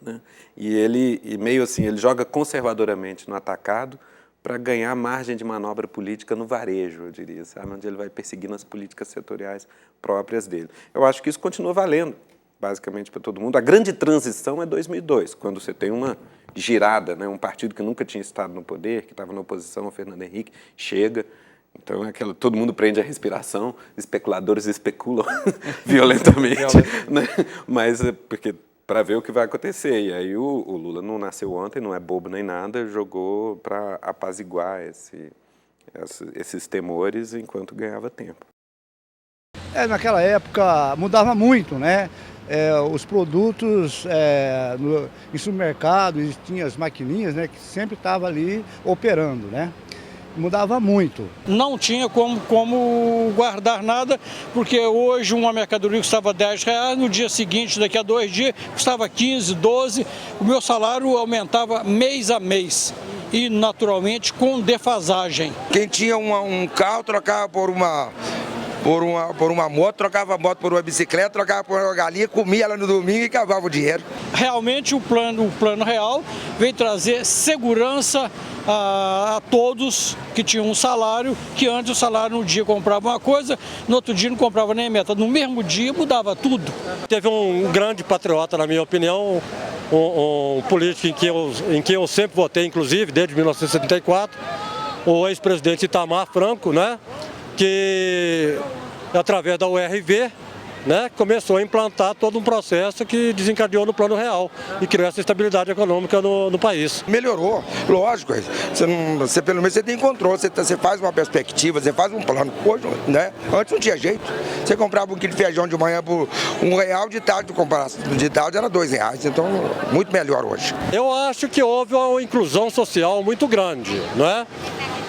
né? E meio assim, ele joga conservadoramente no atacado para ganhar margem de manobra política no varejo, eu diria, sabe? Onde ele vai perseguindo as políticas setoriais próprias dele. Eu acho que isso continua valendo, basicamente, para todo mundo. A grande transição é 2002, quando você tem uma girada, né? Um partido que nunca tinha estado no poder, que estava na oposição ao Fernando Henrique, chega. Então, todo mundo prende a respiração, especuladores especulam violentamente, né? Mas porque para ver o que vai acontecer. E aí o Lula não nasceu ontem, não é bobo nem nada, jogou para apaziguar esses temores enquanto ganhava tempo. Naquela época mudava muito, né? Os produtos em supermercado, tinha as maquininhas, né, que sempre estavam ali operando, né? Mudava muito. Não tinha como guardar nada, porque hoje uma mercadoria custava R$10, no dia seguinte, daqui a 2 dias, custava 15, 12. O meu salário aumentava mês a mês e, naturalmente, com defasagem. Quem tinha um carro trocava por uma moto, trocava a moto por uma bicicleta, trocava por uma galinha, comia ela no domingo e acabava o dinheiro. Realmente o plano real veio trazer segurança a todos que tinham um salário, que antes o salário no dia comprava uma coisa, no outro dia não comprava nem metade, no mesmo dia mudava tudo. Teve um grande patriota, na minha opinião, um político em que eu sempre votei, inclusive, desde 1974, o ex-presidente Itamar Franco, né? Que através da URV, né, começou a implantar todo um processo que desencadeou no Plano Real e criou essa estabilidade econômica no país. Melhorou, lógico. Você pelo menos você tem controle, você faz uma perspectiva, você faz um plano. Hoje, né? Antes não tinha jeito. Você comprava um quilo de feijão de manhã por R$1, de tarde, de tarde era R$2. Então, muito melhor hoje. Eu acho que houve uma inclusão social muito grande, não é?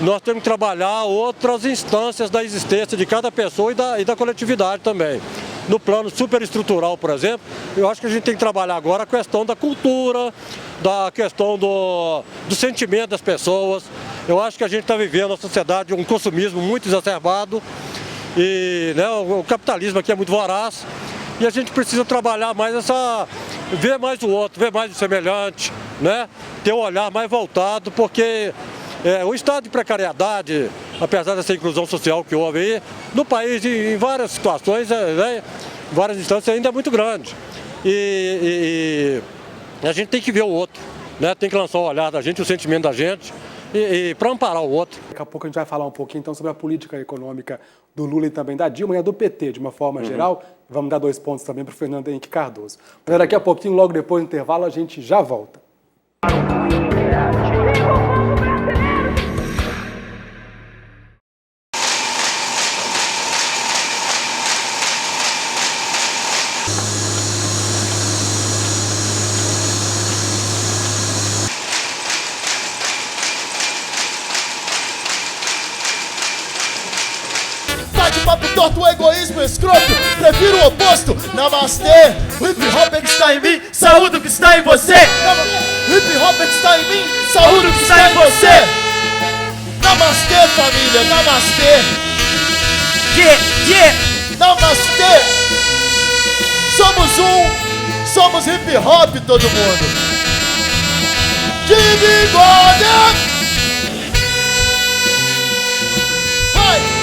Nós temos que trabalhar outras instâncias da existência de cada pessoa e da coletividade também. No plano superestrutural, por exemplo, eu acho que a gente tem que trabalhar agora a questão da cultura, da questão do sentimento das pessoas. Eu acho que a gente está vivendo na sociedade um consumismo muito exacerbado e, né, o capitalismo aqui é muito voraz e a gente precisa trabalhar mais ver mais o outro, ver mais o semelhante, né, ter um olhar mais voltado, porque o estado de precariedade, apesar dessa inclusão social que houve aí, no país, em várias situações, né, em várias instâncias, ainda é muito grande. E a gente tem que ver o outro, né, tem que lançar o olhar da gente, o sentimento da gente, e para amparar o outro. Daqui a pouco a gente vai falar um pouquinho então sobre a política econômica do Lula e também da Dilma e a do PT, de uma forma geral. Vamos dar 2 pontos também para o Fernando Henrique Cardoso. Mas daqui a pouquinho, logo depois do intervalo, a gente já volta. Papo torto, egoísmo, escroto, prefiro o oposto. Namastê, o hip hop é que está em mim, saúde o que está em você. O hip hop é que está em mim, saúde o que está em você. Namastê, família, namastê. Namastê. Somos hip hop todo mundo. De bigode. Vai!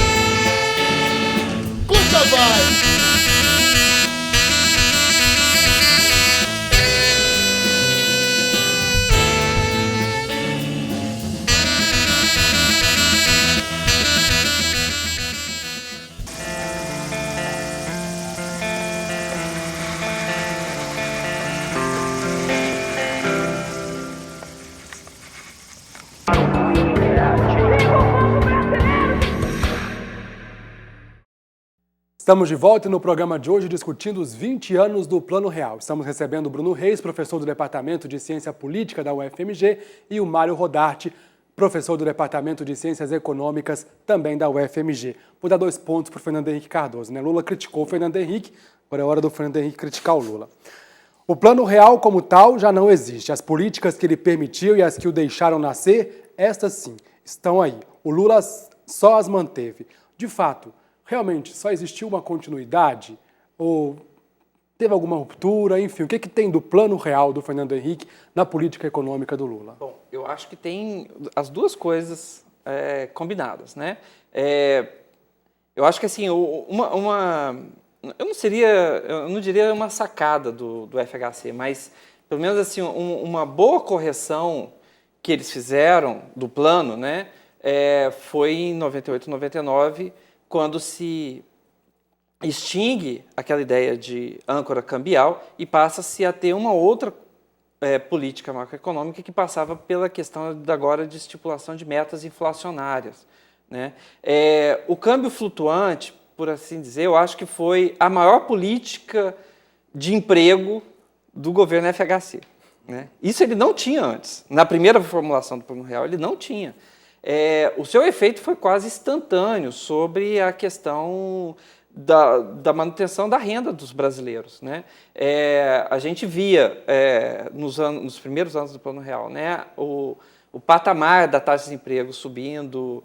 Estamos de volta e no programa de hoje discutindo os 20 anos do Plano Real. Estamos recebendo o Bruno Reis, professor do Departamento de Ciência Política da UFMG, e o Mário Rodarte, professor do Departamento de Ciências Econômicas, também da UFMG. Vou dar 2 pontos para o Fernando Henrique Cardoso, né? Lula criticou o Fernando Henrique, agora é hora do Fernando Henrique criticar o Lula. O Plano Real como tal já não existe. As políticas que ele permitiu e as que o deixaram nascer, estas sim, estão aí. O Lula só as manteve. De fato, realmente só existiu uma continuidade? Ou teve alguma ruptura? Enfim, o que tem do Plano Real do Fernando Henrique na política econômica do Lula? Bom, eu acho que tem as duas coisas combinadas, né? Eu acho que assim, eu não diria uma sacada do FHC, mas pelo menos assim, uma boa correção que eles fizeram do plano, né? Foi em 98, 99, quando se extingue aquela ideia de âncora cambial e passa-se a ter uma outra política macroeconômica que passava pela questão agora de estipulação de metas inflacionárias, né? O câmbio flutuante, por assim dizer, eu acho que foi a maior política de emprego do governo FHC, né? Isso ele não tinha antes. Na primeira formulação do Plano Real, ele não tinha. O seu efeito foi quase instantâneo sobre a questão da manutenção da renda dos brasileiros, né? A gente via nos primeiros anos do Plano Real, né, o patamar da taxa de desemprego subindo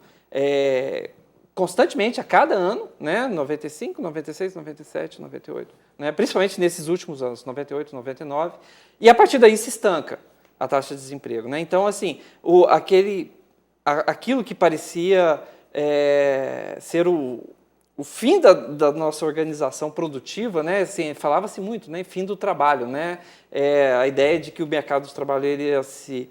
constantemente a cada ano, né, 95, 96, 97, 98, né, principalmente nesses últimos anos, 98, 99, e a partir daí se estanca a taxa de desemprego, né? Então, assim, aquilo que parecia ser o fim da nossa organização produtiva, né? Assim, falava-se muito, né? Fim do trabalho, né? A ideia de que o mercado do trabalho ele ia se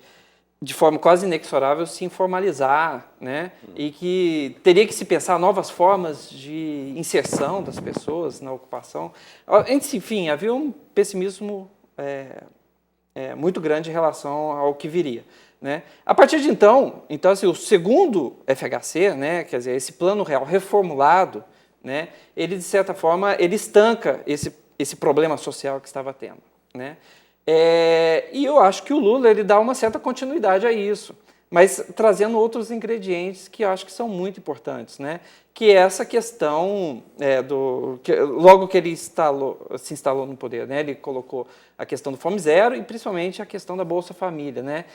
de forma quase inexorável, se informalizar, né? E que teria que se pensar novas formas de inserção das pessoas na ocupação. Enfim, havia um pessimismo muito grande em relação ao que viria, né? A partir de então assim, o segundo FHC, né, quer dizer, esse plano real reformulado, né, ele, de certa forma, ele estanca esse problema social que estava tendo, né? E eu acho que o Lula ele dá uma certa continuidade a isso, mas trazendo outros ingredientes que eu acho que são muito importantes, né? Que é essa questão logo que ele se instalou no poder, né? Ele colocou a questão do Fome Zero e principalmente a questão da Bolsa Família, né?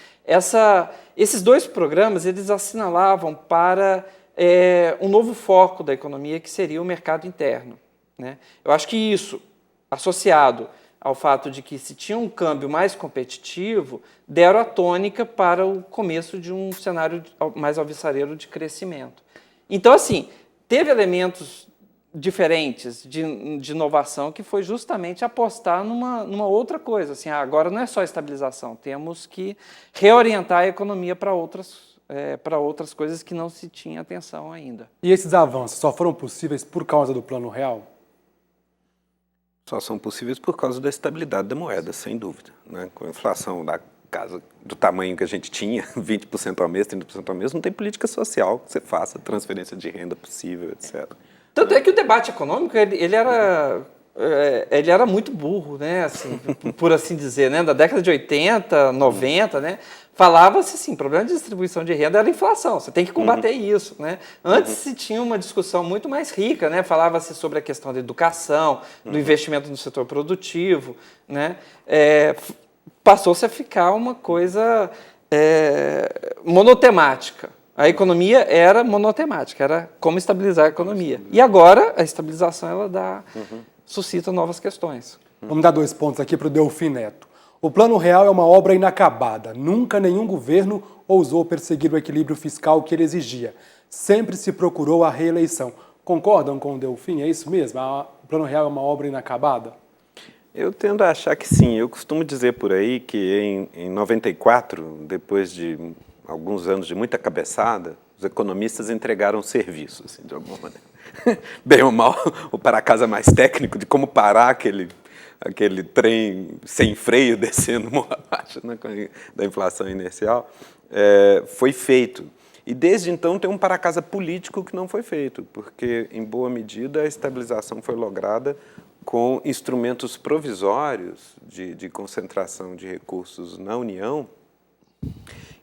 Esses dois programas eles assinalavam para um novo foco da economia, que seria o mercado interno, né? Eu acho que isso, associado ao fato de que se tinha um câmbio mais competitivo, deram a tônica para o começo de um cenário mais alvissareiro de crescimento. Então, assim, teve elementos diferentes de inovação, que foi justamente apostar numa outra coisa. Assim, agora não é só estabilização, temos que reorientar a economia para outras coisas que não se tinha atenção ainda. E esses avanços só foram possíveis por causa do Plano Real? Só são possíveis por causa da estabilidade da moeda, sem dúvida, né? Com a inflação da casa do tamanho que a gente tinha, 20% ao mês, 30% ao mês, não tem política social que você faça, transferência de renda possível, etc. Tanto é que o debate econômico ele era muito burro, né? Assim, por assim dizer, né? Da década de 80, 90, né? Falava-se assim, problema de distribuição de renda era a inflação, você tem que combater isso, né? Antes se tinha uma discussão muito mais rica, né? Falava-se sobre a questão da educação, do investimento no setor produtivo, né? Passou-se a ficar uma coisa monotemática. A economia era monotemática, era como estabilizar a economia. E agora a estabilização ela suscita novas questões. Vamos dar 2 pontos aqui para o Delfim Neto. O Plano Real é uma obra inacabada. Nunca nenhum governo ousou perseguir o equilíbrio fiscal que ele exigia. Sempre se procurou a reeleição. Concordam com o Delfim? É isso mesmo? O Plano Real é uma obra inacabada? Eu tendo a achar que sim. Eu costumo dizer por aí que em 94, depois de alguns anos de muita cabeçada, os economistas entregaram serviço, assim, de alguma maneira. Bem ou mal, o para-casa mais técnico de como parar aquele trem sem freio descendo morra abaixo, né, da inflação inercial, foi feito. E desde então tem um para-casa político que não foi feito, porque, em boa medida, a estabilização foi lograda com instrumentos provisórios de concentração de recursos na União,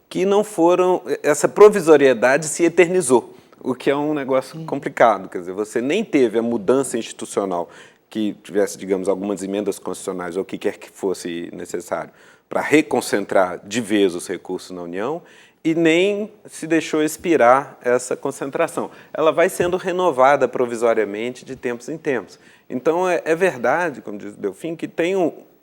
que não foram... Essa provisoriedade se eternizou, o que é um negócio complicado. Quer dizer, você nem teve a mudança institucional que tivesse, digamos, algumas emendas constitucionais ou o que quer que fosse necessário para reconcentrar de vez os recursos na União, e nem se deixou expirar essa concentração. Ela vai sendo renovada provisoriamente de tempos em tempos. Então, é verdade, como diz o Delfim, que tem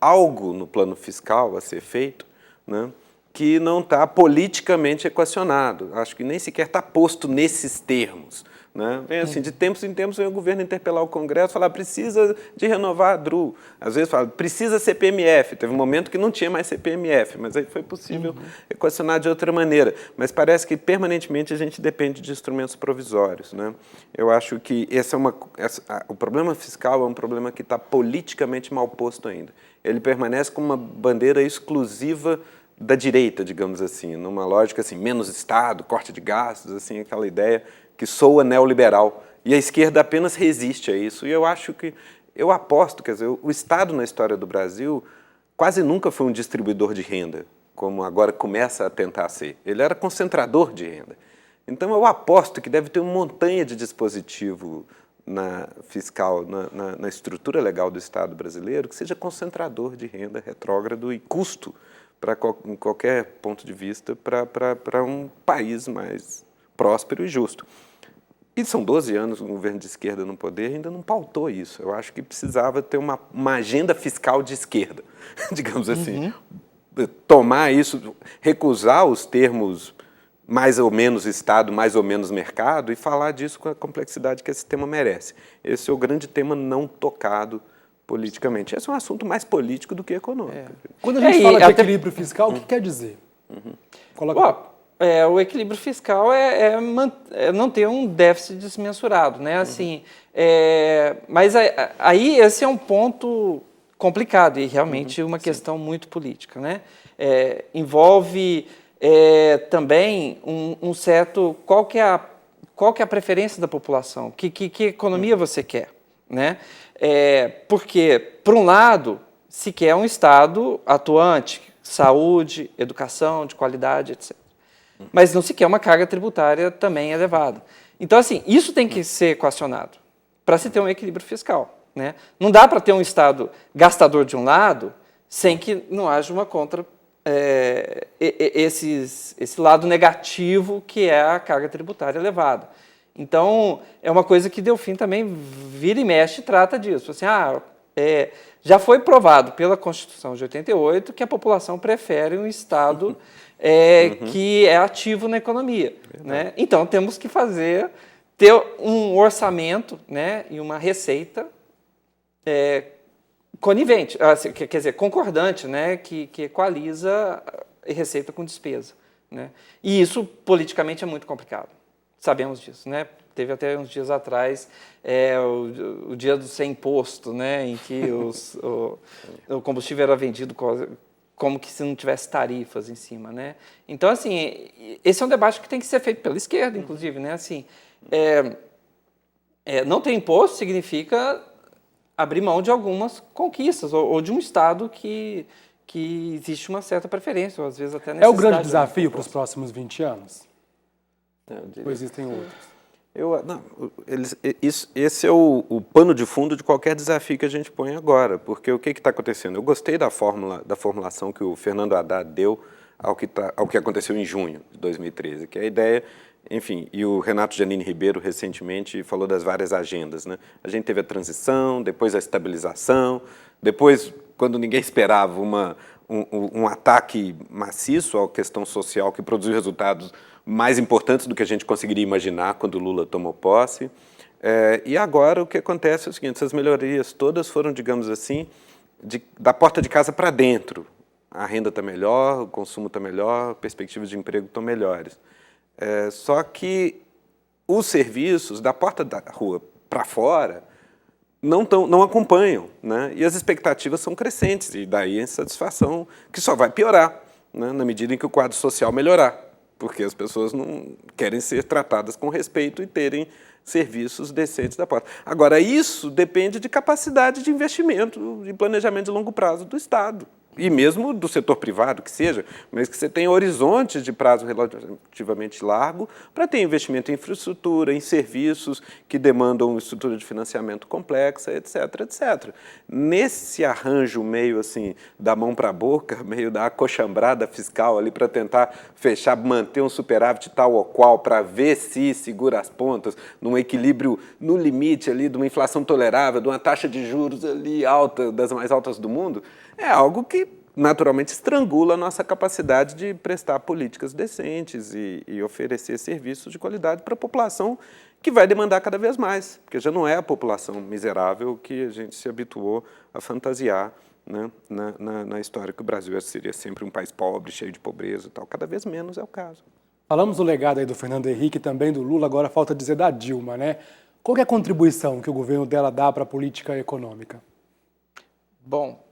algo no plano fiscal a ser feito, né, que não está politicamente equacionado. Acho que nem sequer está posto nesses termos, né? Vem assim, de tempos em tempos, vem o governo interpelar o Congresso, falar, precisa de renovar a DRU. Às vezes fala, precisa CPMF. Teve um momento que não tinha mais CPMF, mas aí foi possível equacionar de outra maneira. Mas parece que permanentemente a gente depende de instrumentos provisórios, né? Eu acho que o problema fiscal é um problema que está politicamente mal posto ainda. Ele permanece como uma bandeira exclusiva da direita, digamos assim, numa lógica assim, menos Estado, corte de gastos, assim, aquela ideia que soa neoliberal. E a esquerda apenas resiste a isso. E eu aposto, quer dizer, o Estado na história do Brasil quase nunca foi um distribuidor de renda, como agora começa a tentar ser. Ele era concentrador de renda. Então eu aposto que deve ter uma montanha de dispositivo fiscal, na estrutura legal do Estado brasileiro, que seja concentrador de renda, retrógrado e custo, em qualquer ponto de vista, para um país mais próspero e justo. E são 12 anos um governo de esquerda no poder, ainda não pautou isso. Eu acho que precisava ter uma agenda fiscal de esquerda, digamos assim. Tomar isso, recusar os termos mais ou menos Estado, mais ou menos mercado, e falar disso com a complexidade que esse tema merece. Esse é o grande tema não tocado politicamente. Esse é um assunto mais político do que econômico. Quando a gente fala de equilíbrio fiscal, o que quer dizer? O equilíbrio fiscal é não ter um déficit desmensurado, né? Assim, mas aí esse é um ponto complicado e realmente uma questão muito política, né? Envolve também um certo qual que é a preferência da população, que economia você quer, né? Porque, por um lado, se quer um Estado atuante, saúde, educação de qualidade, etc. Mas não se quer uma carga tributária também elevada. Então, assim, isso tem que ser equacionado para se ter um equilíbrio fiscal, né? Não dá para ter um Estado gastador de um lado sem que não haja uma contra esse lado negativo que é a carga tributária elevada. Então, é uma coisa que Delfim também vira e mexe e trata disso. Assim, já foi provado pela Constituição de 88 que a população prefere um Estado que é ativo na economia, né? Então, temos que ter um orçamento, né, e uma receita conivente, quer dizer, concordante, né, que equaliza receita com despesa, né? E isso, politicamente, é muito complicado. Sabemos disso, né? Teve até uns dias atrás o dia do sem imposto, né, em que o combustível era vendido como que se não tivesse tarifas em cima, né? Então, assim, esse é um debate que tem que ser feito pela esquerda, inclusive, né? Assim, não ter imposto significa abrir mão de algumas conquistas ou de um Estado que existe uma certa preferência, ou às vezes até necessidade. É o grande desafio para os próximos 20 anos? Ou existem outros? Esse é o pano de fundo de qualquer desafio que a gente põe agora, porque o que está acontecendo? Eu gostei da formulação que o Fernando Haddad deu ao que aconteceu em junho de 2013, que é a ideia, enfim, e o Renato Giannini Ribeiro recentemente falou das várias agendas, né? A gente teve a transição, depois a estabilização, depois, quando ninguém esperava, um ataque maciço à questão social que produziu resultados mais importantes do que a gente conseguiria imaginar quando o Lula tomou posse. E agora o que acontece é o seguinte, essas melhorias todas foram, digamos assim, da porta de casa para dentro. A renda está melhor, o consumo está melhor, perspectivas de emprego estão melhores. Só que os serviços da porta da rua para fora não acompanham, né? E as expectativas são crescentes, e daí a insatisfação que só vai piorar, né, na medida em que o quadro social melhorar, porque as pessoas não querem ser tratadas com respeito e terem serviços decentes da porta. Agora, isso depende de capacidade de investimento e planejamento de longo prazo do Estado, e mesmo do setor privado, que seja, mas que você tenha horizontes de prazo relativamente largo para ter investimento em infraestrutura, em serviços que demandam estrutura de financiamento complexa, etc., etc. Nesse arranjo meio assim, da mão para a boca, meio da acochambrada fiscal ali para tentar fechar, manter um superávit tal ou qual, para ver se segura as pontas, num equilíbrio no limite ali de uma inflação tolerável, de uma taxa de juros ali alta, das mais altas do mundo, é algo que naturalmente estrangula a nossa capacidade de prestar políticas decentes e oferecer serviços de qualidade para a população que vai demandar cada vez mais, porque já não é a população miserável que a gente se habituou a fantasiar, né, na história que o Brasil seria sempre um país pobre, cheio de pobreza e tal. Cada vez menos é o caso. Falamos do legado aí do Fernando Henrique e também do Lula, agora falta dizer da Dilma, né? Qual que é a contribuição que o governo dela dá para a política econômica? Bom,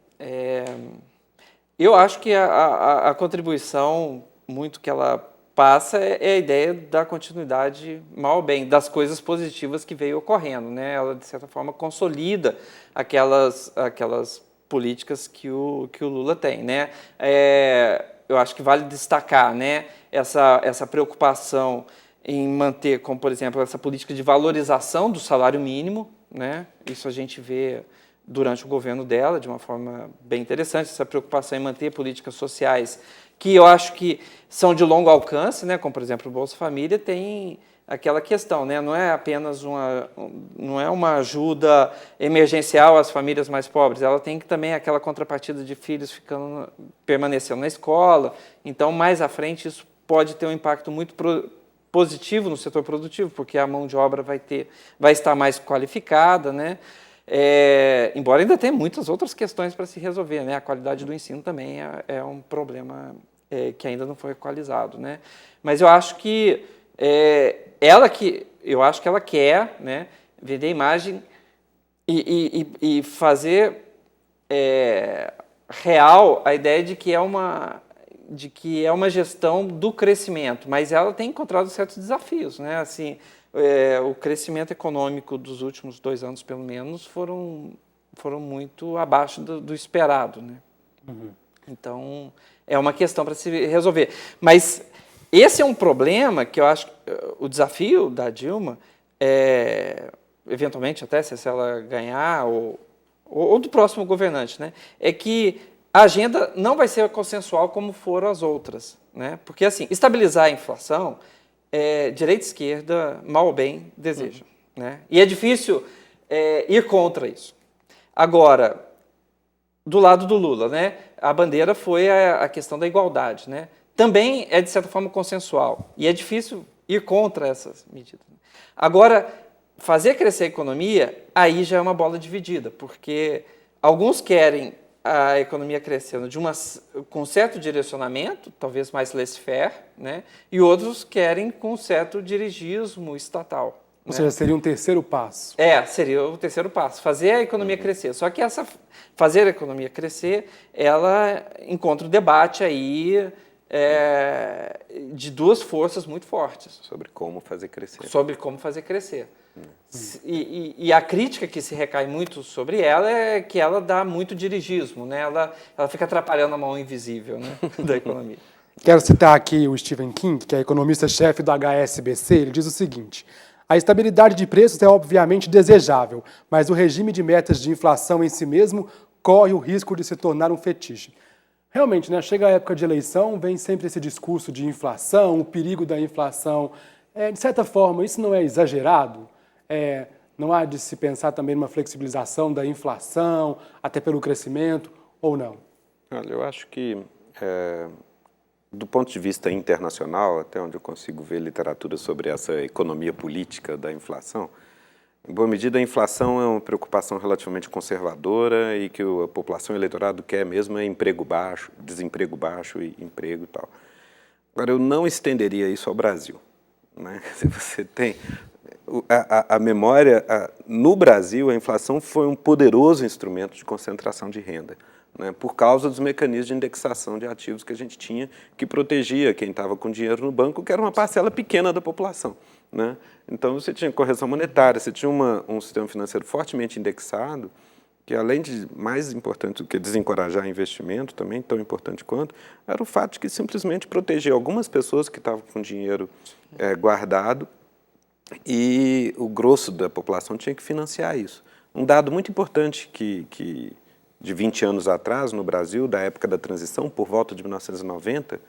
eu acho que a contribuição muito que ela passa é a ideia da continuidade, mal ou bem, das coisas positivas que veio ocorrendo, né? Ela, de certa forma, consolida aquelas políticas que o Lula tem, né? Eu acho que vale destacar, né, essa preocupação em manter, como, por exemplo, essa política de valorização do salário mínimo, né? Isso a gente vê durante o governo dela, de uma forma bem interessante, essa preocupação em manter políticas sociais que eu acho que são de longo alcance, né, como, por exemplo, o Bolsa Família, tem aquela questão, né, não é apenas uma ajuda emergencial às famílias mais pobres, ela tem também aquela contrapartida de filhos permanecendo na escola, então, mais à frente, isso pode ter um impacto muito positivo no setor produtivo, porque a mão de obra vai estar mais qualificada, né? Embora ainda tenha muitas outras questões para se resolver, né? A qualidade do ensino também é um problema que ainda não foi equalizado, né? Mas eu acho que eu acho que ela quer, né, vender a imagem e fazer real a ideia de que é uma gestão do crescimento, mas ela tem encontrado certos desafios, né? Assim, o crescimento econômico dos últimos 2 anos, pelo menos, foram muito abaixo do esperado, né? Uhum. Então, é uma questão para se resolver. Mas esse é um problema que eu acho que o desafio da Dilma, eventualmente até se ela ganhar, ou do próximo governante, né, é que a agenda não vai ser consensual como foram as outras, né? Porque, assim, estabilizar a inflação, direita e esquerda, mal ou bem, desejam. Né? E é difícil ir contra isso. Agora, do lado do Lula, né, a bandeira foi a questão da igualdade. Né? Também é, de certa forma, consensual. E é difícil ir contra essas medidas. Agora, fazer crescer a economia, aí já é uma bola dividida, porque alguns querem a economia crescendo com certo direcionamento, talvez mais laissez-faire, né? E outros querem com certo dirigismo estatal. Ou seja, seria um terceiro passo. Seria o terceiro passo, fazer a economia crescer. Só que fazer a economia crescer, ela encontra um debate aí de duas forças muito fortes. Sobre como fazer crescer. Sobre como fazer crescer. E a crítica que se recai muito sobre ela é que ela dá muito dirigismo, né? Ela fica atrapalhando a mão invisível, né, da economia. Quero citar aqui o Stephen King, que é economista-chefe do HSBC. Ele diz o seguinte: a estabilidade de preços é obviamente desejável, mas o regime de metas de inflação em si mesmo corre o risco de se tornar um fetiche. Realmente, né, chega a época de eleição, vem sempre esse discurso de inflação, o perigo da inflação. De certa forma, isso não é exagerado? Não há de se pensar também numa flexibilização da inflação, até pelo crescimento, ou não? Olha, eu acho que, do ponto de vista internacional, até onde eu consigo ver literatura sobre essa economia política da inflação, em boa medida a inflação é uma preocupação relativamente conservadora e que a população e o eleitorado quer mesmo é emprego baixo, desemprego baixo e emprego e tal. Agora, eu não estenderia isso ao Brasil. Né? Se você tem... A memória, no Brasil, a inflação foi um poderoso instrumento de concentração de renda, né, por causa dos mecanismos de indexação de ativos que a gente tinha, que protegia quem estava com dinheiro no banco, que era uma parcela pequena da população. Né? Então, você tinha correção monetária, você tinha um sistema financeiro fortemente indexado, que, além de mais importante do que desencorajar investimento, também tão importante quanto, era o fato de que simplesmente protegia algumas pessoas que estavam com dinheiro guardado, e o grosso da população tinha que financiar isso. Um dado muito importante que de 20 anos atrás, no Brasil, da época da transição, por volta de 1990,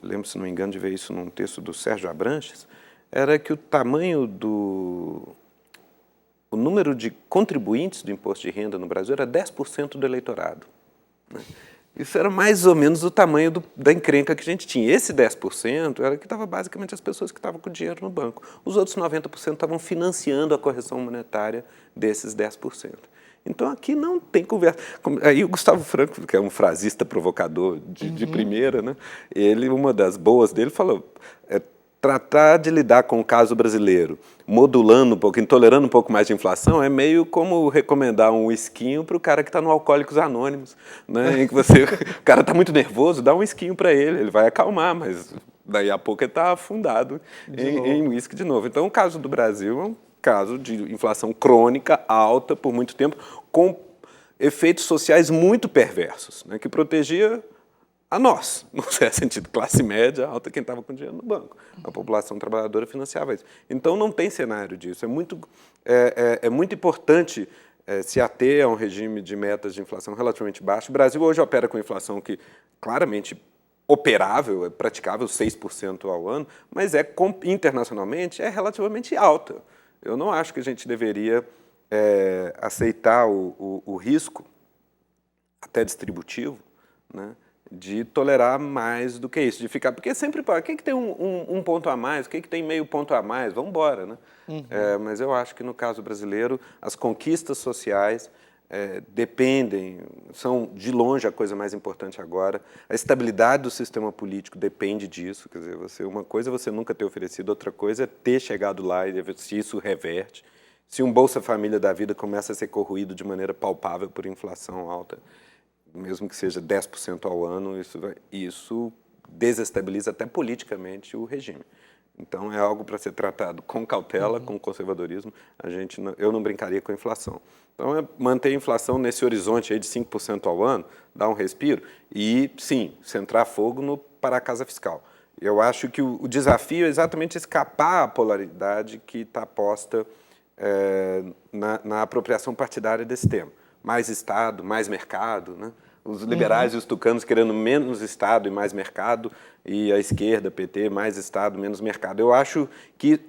eu lembro, se não me engano, de ver isso num texto do Sérgio Abranches, era que o número de contribuintes do imposto de renda no Brasil era 10% do eleitorado. Né? Isso era mais ou menos o tamanho da encrenca que a gente tinha. Esse 10% era que estava basicamente as pessoas que estavam com dinheiro no banco. Os outros 90% estavam financiando a correção monetária desses 10%. Então, aqui não tem conversa. Aí o Gustavo Franco, que é um frasista provocador de primeira, né? Uma das boas dele falou, tratar de lidar com o caso brasileiro, modulando um pouco, tolerando um pouco mais de inflação, é meio como recomendar um whiskinho para o cara que está no Alcoólicos Anônimos, né? Em que o cara está muito nervoso, dá um whiskinho para ele vai acalmar, mas daí a pouco ele está afundado em whisky de novo. Então, o caso do Brasil é um caso de inflação crônica, alta, por muito tempo, com efeitos sociais muito perversos, né? Que protegia a nós, no certo sentido, classe média, alta, quem estava com dinheiro no banco. A população trabalhadora financiava isso. Então, não tem cenário disso. É muito importante se ater a um regime de metas de inflação relativamente baixo. O Brasil hoje opera com inflação que, claramente, operável, é praticável 6% ao ano, mas internacionalmente é relativamente alta. Eu não acho que a gente deveria aceitar o risco, até distributivo, né, de tolerar mais do que isso, de ficar... Porque sempre pode. Quem que tem um ponto a mais? Quem que tem meio ponto a mais? Vamos embora, né? Mas eu acho que, no caso brasileiro, as conquistas sociais são de longe a coisa mais importante agora. A estabilidade do sistema político depende disso. Quer dizer, uma coisa é você nunca ter oferecido, outra coisa é ter chegado lá e ver se isso reverte. Se um Bolsa Família da vida começa a ser corroído de maneira palpável por inflação alta, mesmo que seja 10% ao ano, isso desestabiliza até politicamente o regime. Então, é algo para ser tratado com cautela, com conservadorismo. Eu não brincaria com a inflação. Então, manter a inflação nesse horizonte aí de 5% ao ano, dar um respiro e, sim, centrar fogo no para-casa fiscal. Eu acho que o desafio é exatamente escapar à polaridade que está posta na apropriação partidária desse tema. Mais Estado, mais mercado, né? Os liberais e os tucanos querendo menos Estado e mais mercado, e a esquerda, PT, mais Estado, menos mercado. Eu acho que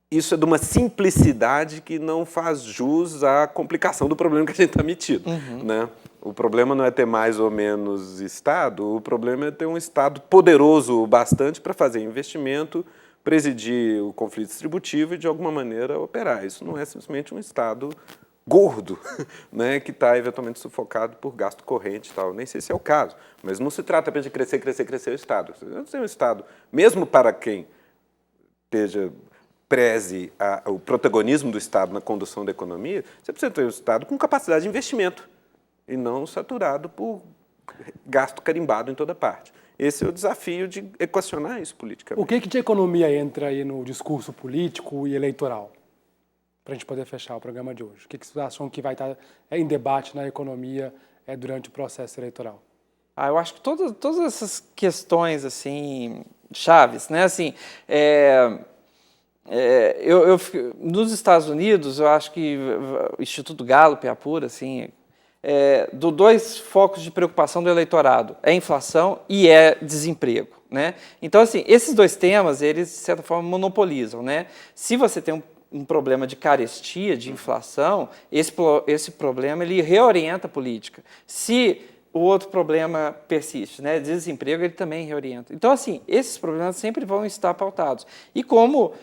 isso é de uma simplicidade que não faz jus à complicação do problema que a gente está metido. Né? O problema não é ter mais ou menos Estado, o problema é ter um Estado poderoso bastante para fazer investimento, presidir o conflito distributivo e, de alguma maneira, operar. Isso não é simplesmente um Estado gordo, né, que está eventualmente sufocado por gasto corrente e tal. Nem sei se é o caso, mas não se trata apenas de crescer o Estado. Você tem um Estado, mesmo para quem preze o protagonismo do Estado na condução da economia, você precisa ter um Estado com capacidade de investimento e não saturado por gasto carimbado em toda parte. Esse é o desafio de equacionar isso politicamente. O que de economia entra aí no discurso político e eleitoral? Para a gente poder fechar o programa de hoje. O que vocês acham que vai estar em debate na economia durante o processo eleitoral? Eu acho que todas essas questões assim chaves, né? Assim, nos Estados Unidos, eu acho que o Instituto Gallup apura assim, dois focos de preocupação do eleitorado: é inflação e é desemprego, né? Então, assim, esses dois temas, eles de certa forma monopolizam, né? Se você tem um problema de carestia, de inflação, esse problema ele reorienta a política. Se o outro problema persiste, né, desemprego, ele também reorienta. Então, assim, esses problemas sempre vão estar pautados. E como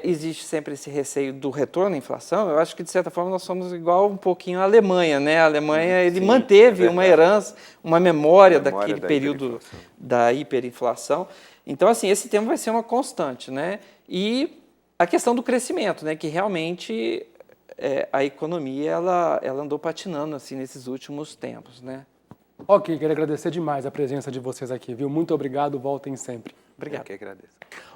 existe sempre esse receio do retorno à inflação, eu acho que, de certa forma, nós somos igual um pouquinho à Alemanha, né? A Alemanha, ele manteve uma herança, uma memória daquele período da hiperinflação. Então, assim, esse tema vai ser uma constante, né? E a questão do crescimento, né, que realmente a economia ela andou patinando assim nesses últimos tempos, né? Ok, quero agradecer demais a presença de vocês aqui, viu? Muito obrigado, voltem sempre. Obrigado. Eu que agradeço.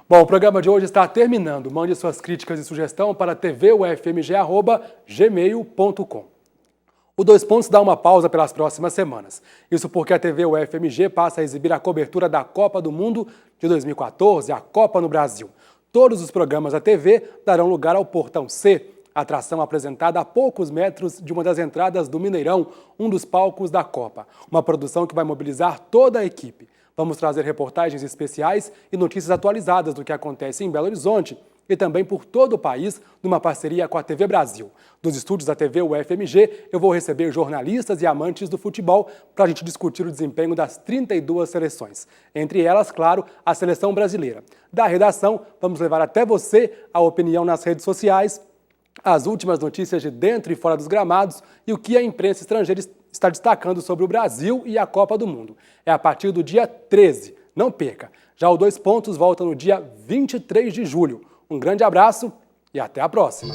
Bom, o programa de hoje está terminando. Mande suas críticas e sugestão para tvufmg@gmail.com. O Dois Pontos dá uma pausa pelas próximas semanas. Isso porque a TV UFMG passa a exibir a cobertura da Copa do Mundo de 2014, a Copa no Brasil. Todos os programas da TV darão lugar ao Portão C, atração apresentada a poucos metros de uma das entradas do Mineirão, um dos palcos da Copa. Uma produção que vai mobilizar toda a equipe. Vamos trazer reportagens especiais e notícias atualizadas do que acontece em Belo Horizonte e também por todo o país, numa parceria com a TV Brasil. Dos estúdios da TV UFMG, eu vou receber jornalistas e amantes do futebol para a gente discutir o desempenho das 32 seleções. Entre elas, claro, a seleção brasileira. Da redação, vamos levar até você a opinião nas redes sociais, as últimas notícias de dentro e fora dos gramados e o que a imprensa estrangeira está destacando sobre o Brasil e a Copa do Mundo. É a partir do dia 13. Não perca. Já o Dois Pontos volta no dia 23 de julho. Um grande abraço e até a próxima.